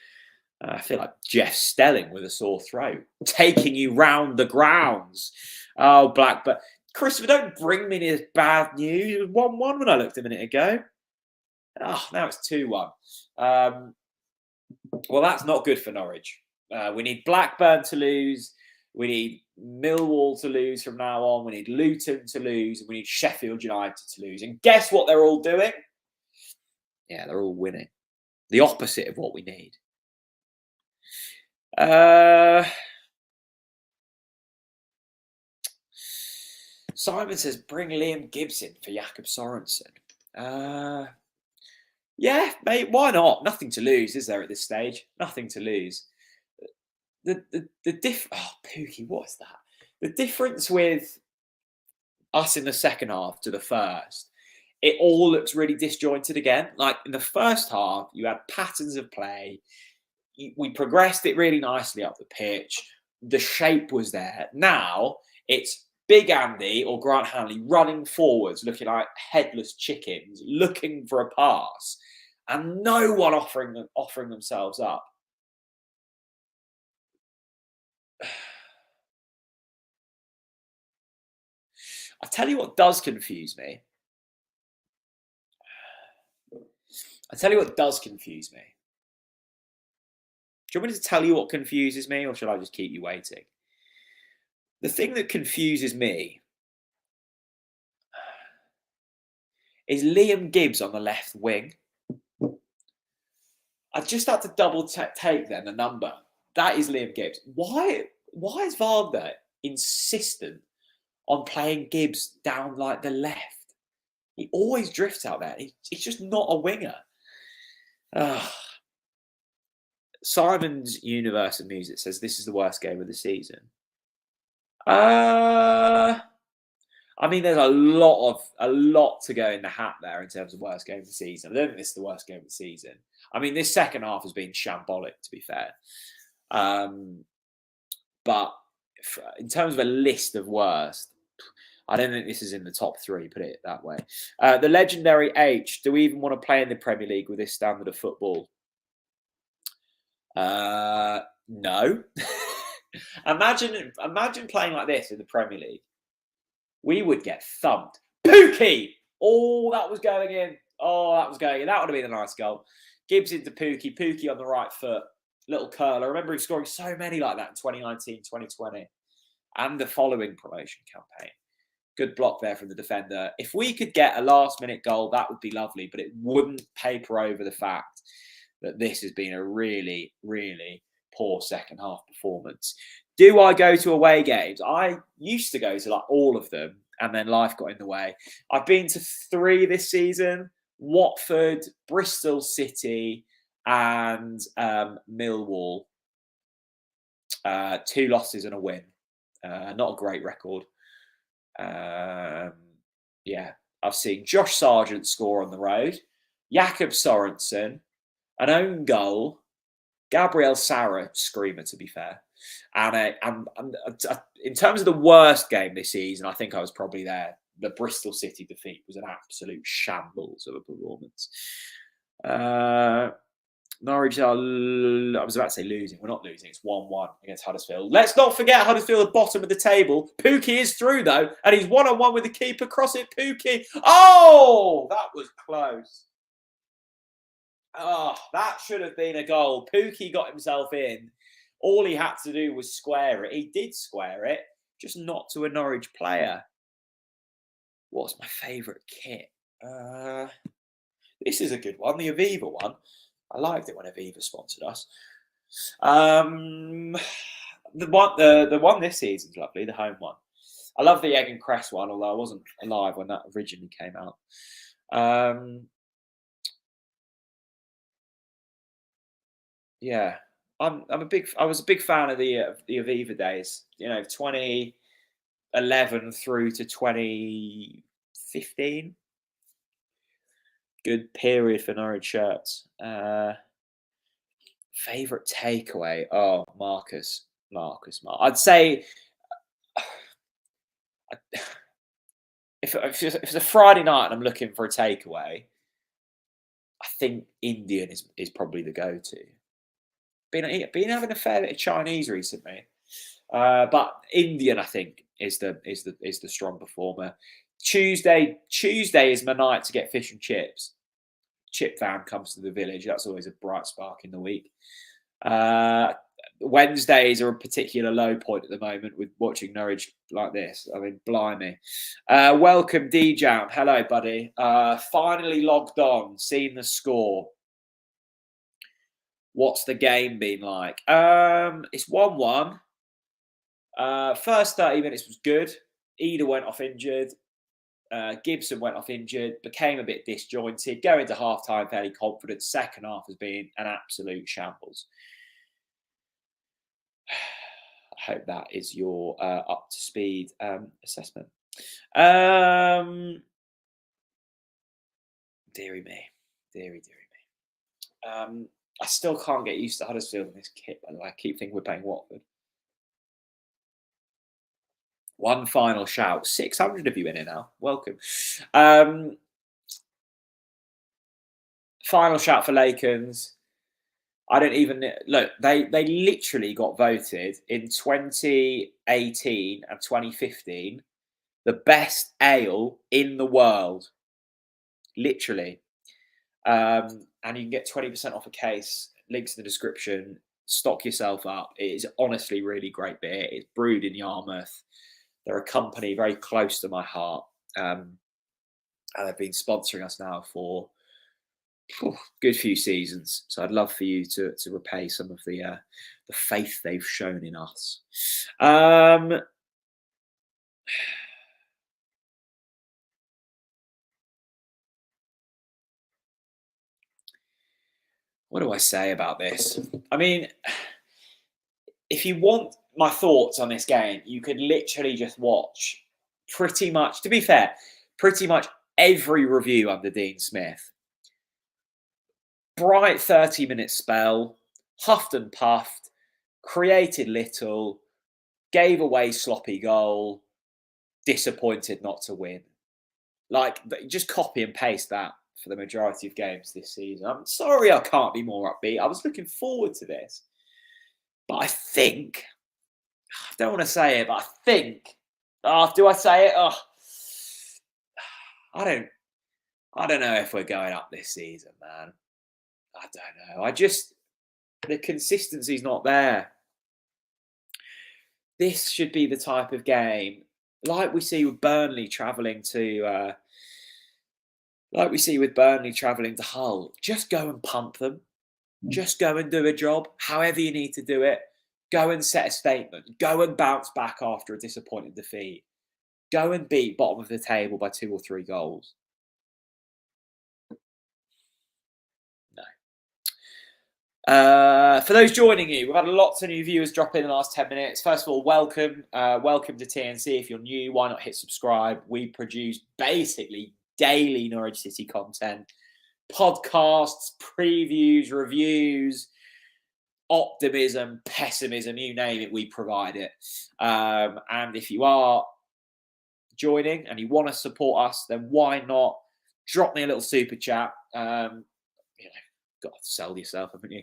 I feel like Jeff Stelling with a sore throat, taking you round the grounds. Oh, Blackburn. Christopher, don't bring me this bad news. It was 1-1 when I looked a minute ago. Oh, now it's 2-1. Well, that's not good for Norwich. We need Blackburn to lose. We need Millwall to lose from now on. We need Luton to lose. And we need Sheffield United to lose. And guess what they're all doing? Yeah, they're all winning. The opposite of what we need. Simon says, bring Liam Gibson for Jakob Sorensen. Yeah, mate, why not? Nothing to lose, is there, at this stage? Nothing to lose. Pookie, what is that? The difference with us in the second half to the first, it all looks really disjointed again. Like in the first half, you had patterns of play. We progressed it really nicely up the pitch. The shape was there. Now it's Big Andy or Grant Hanley running forwards, looking like headless chickens, looking for a pass, and no one offering themselves up. I tell you what does confuse me. Do you want me to tell you what confuses me, or should I just keep you waiting? The thing that confuses me is Liam Gibbs on the left wing. I just had to double take then the number. That is Liam Gibbs. Why is Wagner insistent on playing Gibbs down like the left? He always drifts out there. He's just not a winger. Simon's Universe of Music says this is the worst game of the season. I I mean, there's a lot to go in the hat there in terms of worst game of the season. I don't think this is the worst game of the season. I mean, this second half has been shambolic, to be fair. But in terms of a list of worst, I don't think this is in the top 3, put it that way. The legendary H, do we even want to play in the Premier League with this standard of football? No. Imagine playing like this in the Premier League. We would get thumped. Pookie! Oh, that was going in. That would have been a nice goal. Gibbs into Pookie. Pookie on the right foot. Little curler. I remember him scoring so many like that in 2019, 2020. And the following promotion campaign. Good block there from the defender. If we could get a last-minute goal, that would be lovely. But it wouldn't paper over the fact that this has been a really, really poor second half performance. Do I go to away games? I used to go to like all of them, and then life got in the way. I've been to 3 this season: Watford, Bristol City, and Millwall. 2 losses and a win. Not a great record. Yeah, I've seen Josh Sargent score on the road, Jakob Sorensen, an own goal, Gabriel Sara, screamer to be fair. And in terms of the worst game this season, I think I was probably there. The Bristol City defeat was an absolute shambles of a performance. Norwich are, I was about to say losing. We're not losing. It's 1-1 against Huddersfield. Let's not forget Huddersfield at the bottom of the table. Pookie is through, though, and he's 1-on-1 with the keeper. Cross it, Pookie. Oh, that was close. Oh, that should have been a goal. Pookie got himself in. All he had to do was square it. He did square it, just not to a Norwich player. What's my favourite kit? This is a good one, the Aviva one. I liked it when Aviva sponsored us. The one this season's lovely, the home one. I love the egg and cress one, although I wasn't alive when that originally came out. Yeah, I was a big fan of the Aviva days. 2011 through to 2015. Good period for Norwich shirts. Favorite takeaway? Oh, Marcus. I'd say if it's a Friday night and I'm looking for a takeaway, I think Indian is probably the go-to. Been having a fair bit of Chinese recently, but Indian I think is the strong performer. Tuesday is my night to get fish and chips. Chip van comes to the village. That's always a bright spark in the week. Wednesdays are a particular low point at the moment with watching Norwich like this. I mean, blimey. Welcome, D-Jam. Hello, buddy. Finally logged on, seen the score. What's the game been like? It's 1-1. First 30 minutes was good. Eder went off injured. Gibson went off injured, became a bit disjointed, go into half-time fairly confident. Second half has been an absolute shambles. I hope that is your up-to-speed assessment. Deary me. I still can't get used to Huddersfield in this kit, by the way. I keep thinking we're playing Watford. One final shout. 600 of you in here now. Welcome. Final shout for Lakens. I don't even look. They literally got voted in 2018 and 2015 the best ale in the world. Literally. And you can get 20% off a case. Links in the description. Stock yourself up. It is honestly really great beer. It's brewed in Yarmouth. They're a company very close to my heart. And they've been sponsoring us now for a good few seasons. So I'd love for you to repay some of the faith they've shown in us. What do I say about this? I mean, if you want my thoughts on this game, you could literally just watch pretty much, to be fair, pretty much every review under Dean Smith. Bright 30-minute spell, huffed and puffed, created little, gave away sloppy goal, disappointed not to win. Like, just copy and paste that for the majority of games this season. I'm sorry I can't be more upbeat. I was looking forward to this. But I think, I don't want to say it, but I think, do I say it? I don't know if we're going up this season, man. I don't know. The consistency's not there. This should be the type of game, like we see with Burnley travelling to, Hull. Just go and pump them. Just go and do a job, however you need to do it. Go and set a statement. Go and bounce back after a disappointing defeat. Go and beat bottom of the table by 2 or 3 goals. For those joining you, we've had lots of new viewers drop in the last 10 minutes. First of all, welcome. Welcome to TNC. If you're new, why not hit subscribe? We produce basically daily Norwich City content. Podcasts, previews, reviews, optimism, pessimism, you name it, we provide it. And if you are joining and you want to support us, then why not drop me a little super chat? Got to sell yourself, haven't you?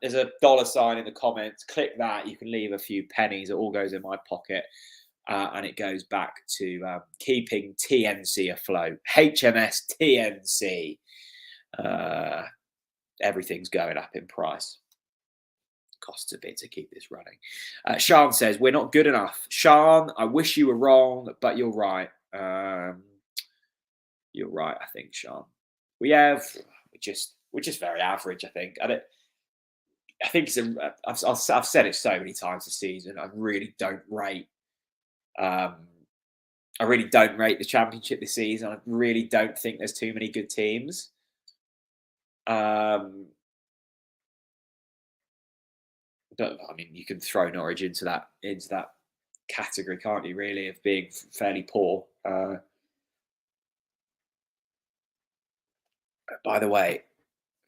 There's a $sign in the comments. Click that. You can leave a few pennies. It all goes in my pocket. And it goes back to keeping TNC afloat. HMS TNC. Everything's going up in price. Costs a bit to keep this running. Sean says, we're not good enough. Sean, I wish you were wrong, but you're right. You're right, I think, Sean. We're just very average, I think. I think I've said it so many times this season. I really don't rate the Championship this season. I really don't think there's too many good teams. But I mean, you can throw Norwich into that category, can't you? Really, of being fairly poor. By the way,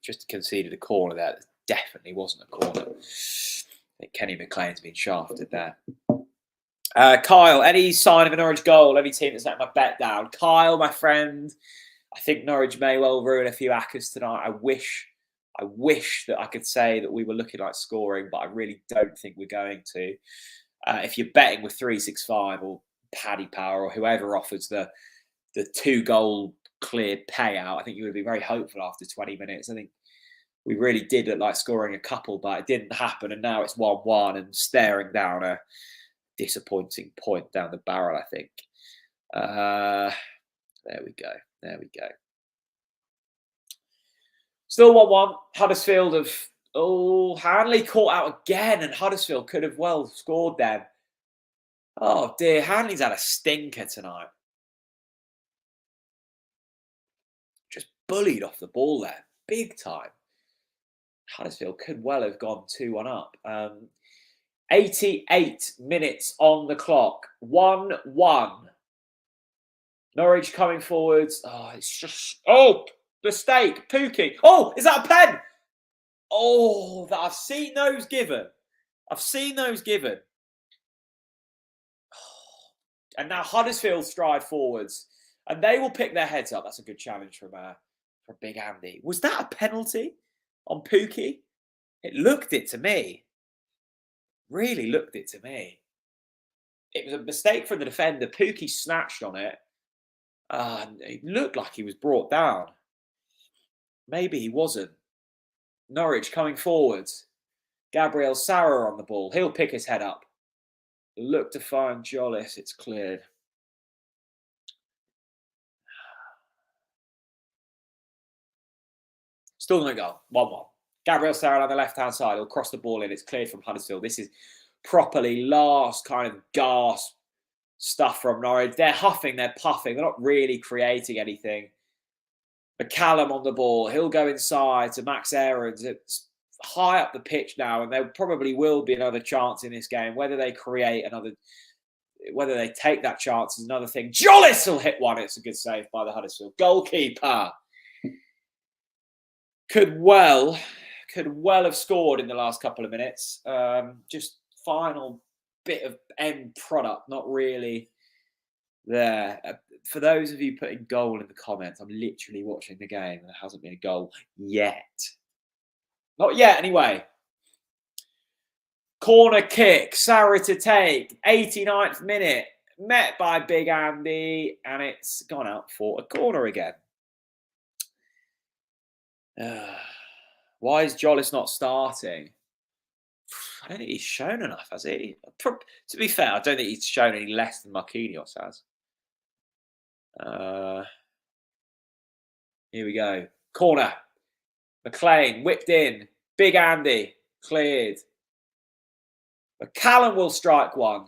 just conceded a corner there. That definitely wasn't a corner. I think Kenny McLean's been shafted there. Kyle, any sign of a Norwich goal? Any team that's let my bet down? Kyle, my friend, I think Norwich may well ruin a few accas tonight. I wish that I could say that we were looking like scoring, but I really don't think we're going to. If you're betting with 365 or Paddy Power or whoever offers the 2-goal clear payout, I think you would be very hopeful after 20 minutes. I think we really did look like scoring a couple, but it didn't happen. And now it's 1-1 and staring down a disappointing point down the barrel, I think. There we go. Still 1-1. Huddersfield Hanley caught out again, and Huddersfield could have well scored then. Oh dear, Hanley's had a stinker tonight. Just bullied off the ball there, big time. Huddersfield could well have gone 2-1 up. 88 minutes on the clock. 1-1. Norwich coming forwards. Oh, it's just... Oh, mistake. Pookie. Oh, is that a pen? Oh, I've seen those given. And now Huddersfield stride forwards. And they will pick their heads up. That's a good challenge from Big Andy. Was that a penalty on Pookie? It looked it to me. Really looked it to me. It was a mistake from the defender. Pookie snatched on it. It looked like he was brought down. Maybe he wasn't. Norwich coming forwards. Gabriel Sara on the ball. He'll pick his head up. Look to find Jollis. It's cleared. Still going to go. 1-1. Gabriel Sara on the left-hand side. He'll cross the ball in. It's cleared from Huddersfield. This is properly last kind of gasp stuff from Norwich. They're huffing, they're puffing. They're not really creating anything. McCallum on the ball. He'll go inside to Max Aarons. It's high up the pitch now, and there probably will be another chance in this game. Whether they create another... whether they take that chance is another thing. Jollis will hit one. It's a good save by the Huddersfield goalkeeper. Could well have scored in the last couple of minutes. Just final bit of end product, not really there. For those of you putting goal in the comments, I'm literally watching the game and there hasn't been a goal yet. Not yet, anyway. Corner kick, Sara to take, 89th minute, met by Big Andy, and it's gone out for a corner again. Why is Jollis not starting? I don't think he's shown enough, has he? To be fair, I don't think he's shown any less than Marquinhos has. Here we go. Corner. McLean whipped in. Big Andy cleared. McCallum will strike one.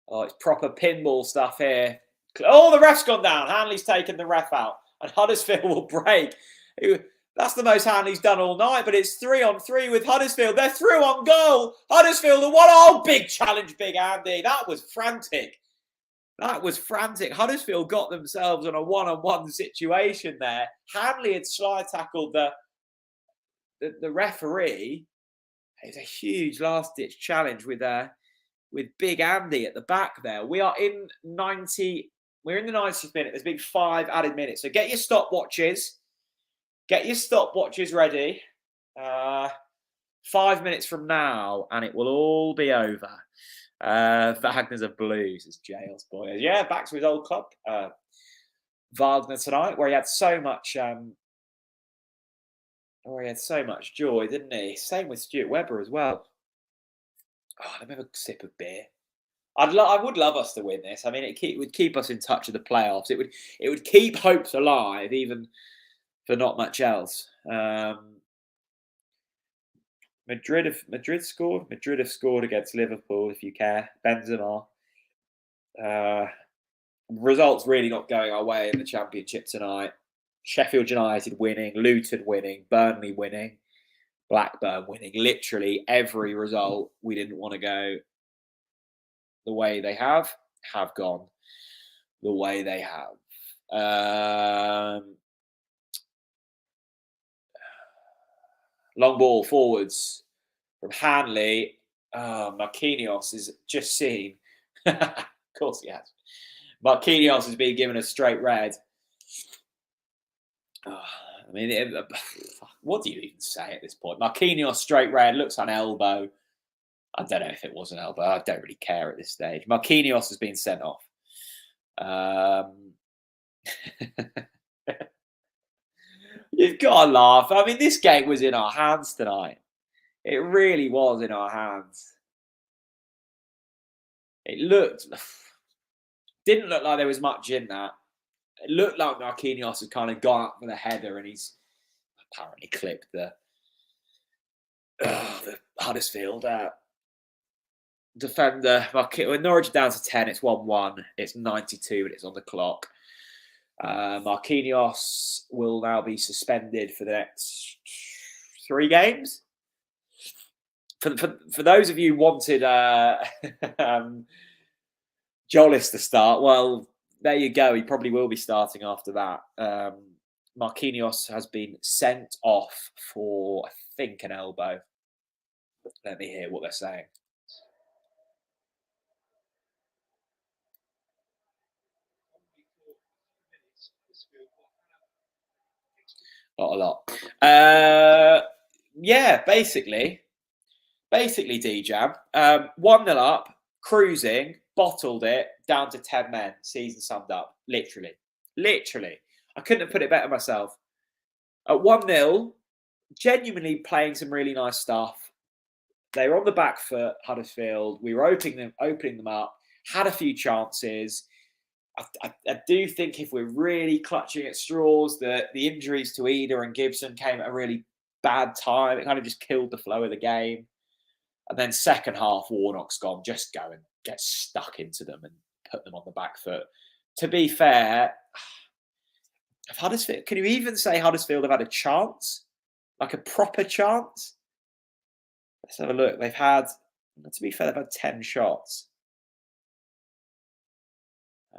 Oh, it's proper pinball stuff here. Oh, the ref's gone down. Hanley's taken the ref out. And Huddersfield will break. That's the most Hanley's done all night, but it's 3-on-3 with Huddersfield. They're through on goal. Huddersfield are one. Oh, big challenge, Big Andy. That was frantic. That was frantic. Huddersfield got themselves on a one-on-one situation there. Hanley had slide tackled the referee. It was a huge last-ditch challenge with Big Andy at the back there. We are in 90. We're in the 90th minute. There's been 5 added minutes. So get your stopwatches. Get your stopwatches ready. 5 minutes from now, and it will all be over. Wagner's of Blues is Jails boy. Yeah, back to his old club. Wagner tonight, where he had so much. Where he had so much joy, didn't he? Same with Stuart Webber as well. Oh, let me have a sip of beer. I would love us to win this. I mean, it would keep us in touch with the playoffs. It would keep hopes alive, even for not much else. Madrid have scored. Madrid have scored against Liverpool, if you care. Benzema. Results really not going our way in the Championship tonight. Sheffield United winning, Luton winning, Burnley winning, Blackburn winning. Literally every result we didn't want to go the way they have gone the way they have. Long ball forwards from Hanley. Marquinhos is just seen. Of course he has. Marquinhos has been given a straight red. I mean, what do you even say at this point? Marquinhos straight red, looks on elbow. I don't know if it was an elbow. I don't really care at this stage. Marquinhos has been sent off. You've got to laugh. I mean, this game was in our hands tonight. It really was in our hands. It didn't look like there was much in that. It looked like Marquinhos had kind of gone up for the header, and he's apparently clipped the Huddersfield defender. Norwich down to 10. It's 1-1. It's 92 minutes on the clock. Marquinhos will now be suspended for the next 3 games. For those of you who wanted Jollis to start, well, there you go. He probably will be starting after that. Marquinhos has been sent off for, I think, an elbow. Let me hear what they're saying. Not a lot. Yeah, basically, D-Jam. 1-0 up, cruising, bottled it, down to 10 men. Season summed up. Literally. I couldn't have put it better myself. At 1-0, genuinely playing some really nice stuff. They were on the back foot, Huddersfield. We were opening them up, had a few chances. I do think if we're really clutching at straws, that the injuries to Eder and Gibson came at a really bad time. It kind of just killed the flow of the game. And then second half, Warnock's gone. Just go and get stuck into them and put them on the back foot. To be fair, Huddersfield, can you even say Huddersfield have had a chance? Like a proper chance? Let's have a look. To be fair, they've had 10 shots.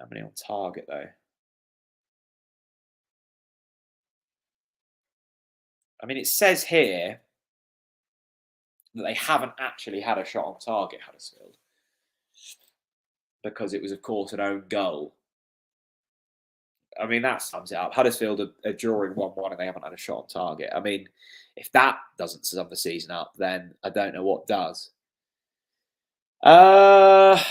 How many on target, though? I mean, it says here that they haven't actually had a shot on target, Huddersfield, because it was, of course, an own goal. I mean, that sums it up. Huddersfield are drawing 1-1 and they haven't had a shot on target. I mean, if that doesn't sum the season up, then I don't know what does. I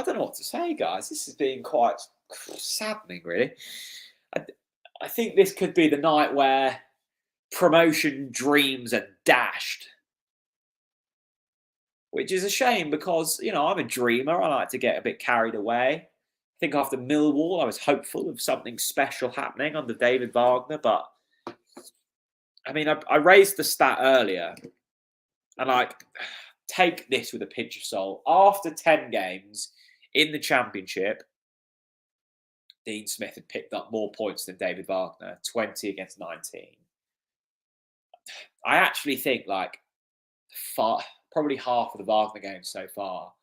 don't know what to say, guys. This has been quite saddening, really. I think this could be the night where promotion dreams are dashed. Which is a shame because, I'm a dreamer. I like to get a bit carried away. I think after Millwall, I was hopeful of something special happening under David Wagner. But, I mean, I raised the stat earlier. And, take this with a pinch of salt. After 10 games in the Championship, Dean Smith had picked up more points than David Wagner, 20 against 19. I actually think, probably half of the Wagner games so far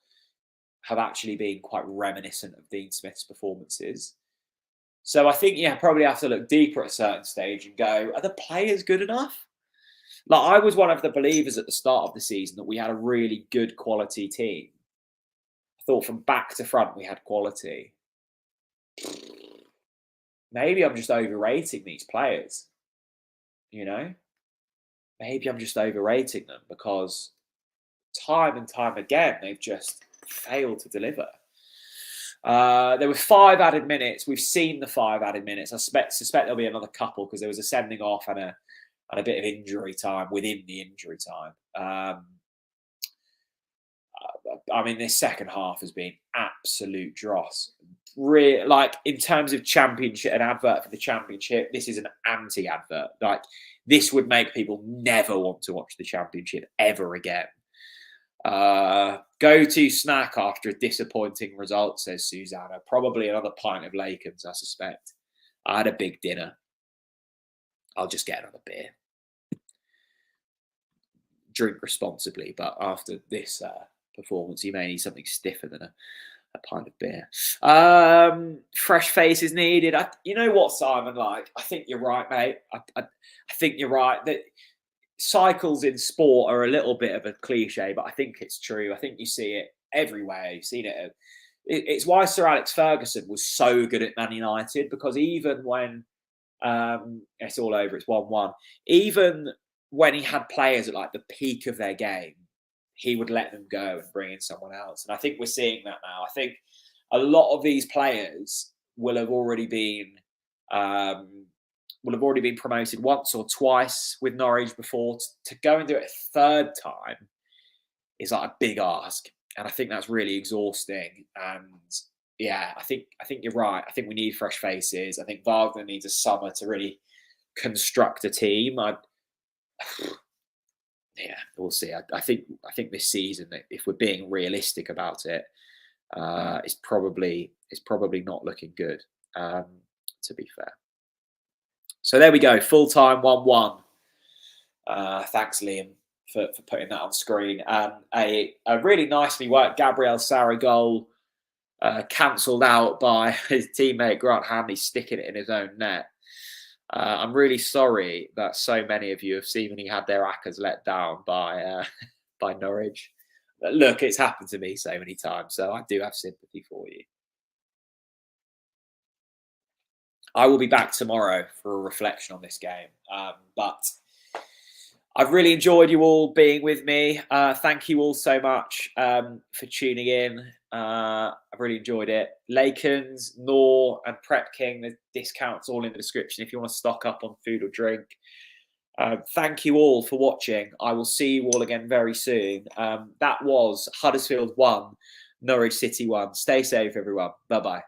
have actually been quite reminiscent of Dean Smith's performances. So I think, probably have to look deeper at a certain stage and go, are the players good enough? I was one of the believers at the start of the season that we had a really good quality team. I thought from back to front we had quality. Maybe I'm just overrating these players, Maybe I'm just overrating them because time and time again, they've just failed to deliver. There were 5 added minutes. We've seen the 5 added minutes. I suspect there'll be another couple because there was a sending off and a bit of injury time within the injury time. I mean, this second half has been absolute dross. In terms of Championship, an advert for the Championship, this is an anti-advert. This would make people never want to watch the Championship ever again. Go-to snack after a disappointing result, says Susanna. Probably another pint of Lakens, I suspect. I had a big dinner. I'll just get another beer. Drink responsibly, but after this performance, you may need something stiffer than a pint of beer. Fresh faces needed. You know what, Simon? I think you're right, mate. I think you're right that cycles in sport are a little bit of a cliche, but I think it's true. I think you see it everywhere. You've seen it. It's why Sir Alex Ferguson was so good at Man United, because even when it's all over, it's 1-1. Even when he had players at the peak of their game, he would let them go and bring in someone else. And I think we're seeing that now. I think a lot of these players will have already been promoted once or twice with Norwich before. To go and do it a third time is a big ask. And I think that's really exhausting. And I think you're right. I think we need fresh faces. I think Wagner needs a summer to really construct a team. We'll see. I think this season, if we're being realistic about it, it's probably not looking good. To be fair. So there we go. Full time 1-1. Thanks, Liam, for putting that on screen. And a really nicely worked Gabriel Sara goal, cancelled out by his teammate Grant Hanley sticking it in his own net. I'm really sorry that so many of you have seemingly had their accas let down by Norwich. But look, it's happened to me so many times, so I do have sympathy for you. I will be back tomorrow for a reflection on this game. But I've really enjoyed you all being with me. Thank you all so much for tuning in. I've really enjoyed it. Lakens, Nor, and Prep King, the discounts all in the description if you want to stock up on food or drink. Thank you all for watching. I will see you all again very soon. That was Huddersfield 1, Norwich City 1. Stay safe, everyone. Bye-bye.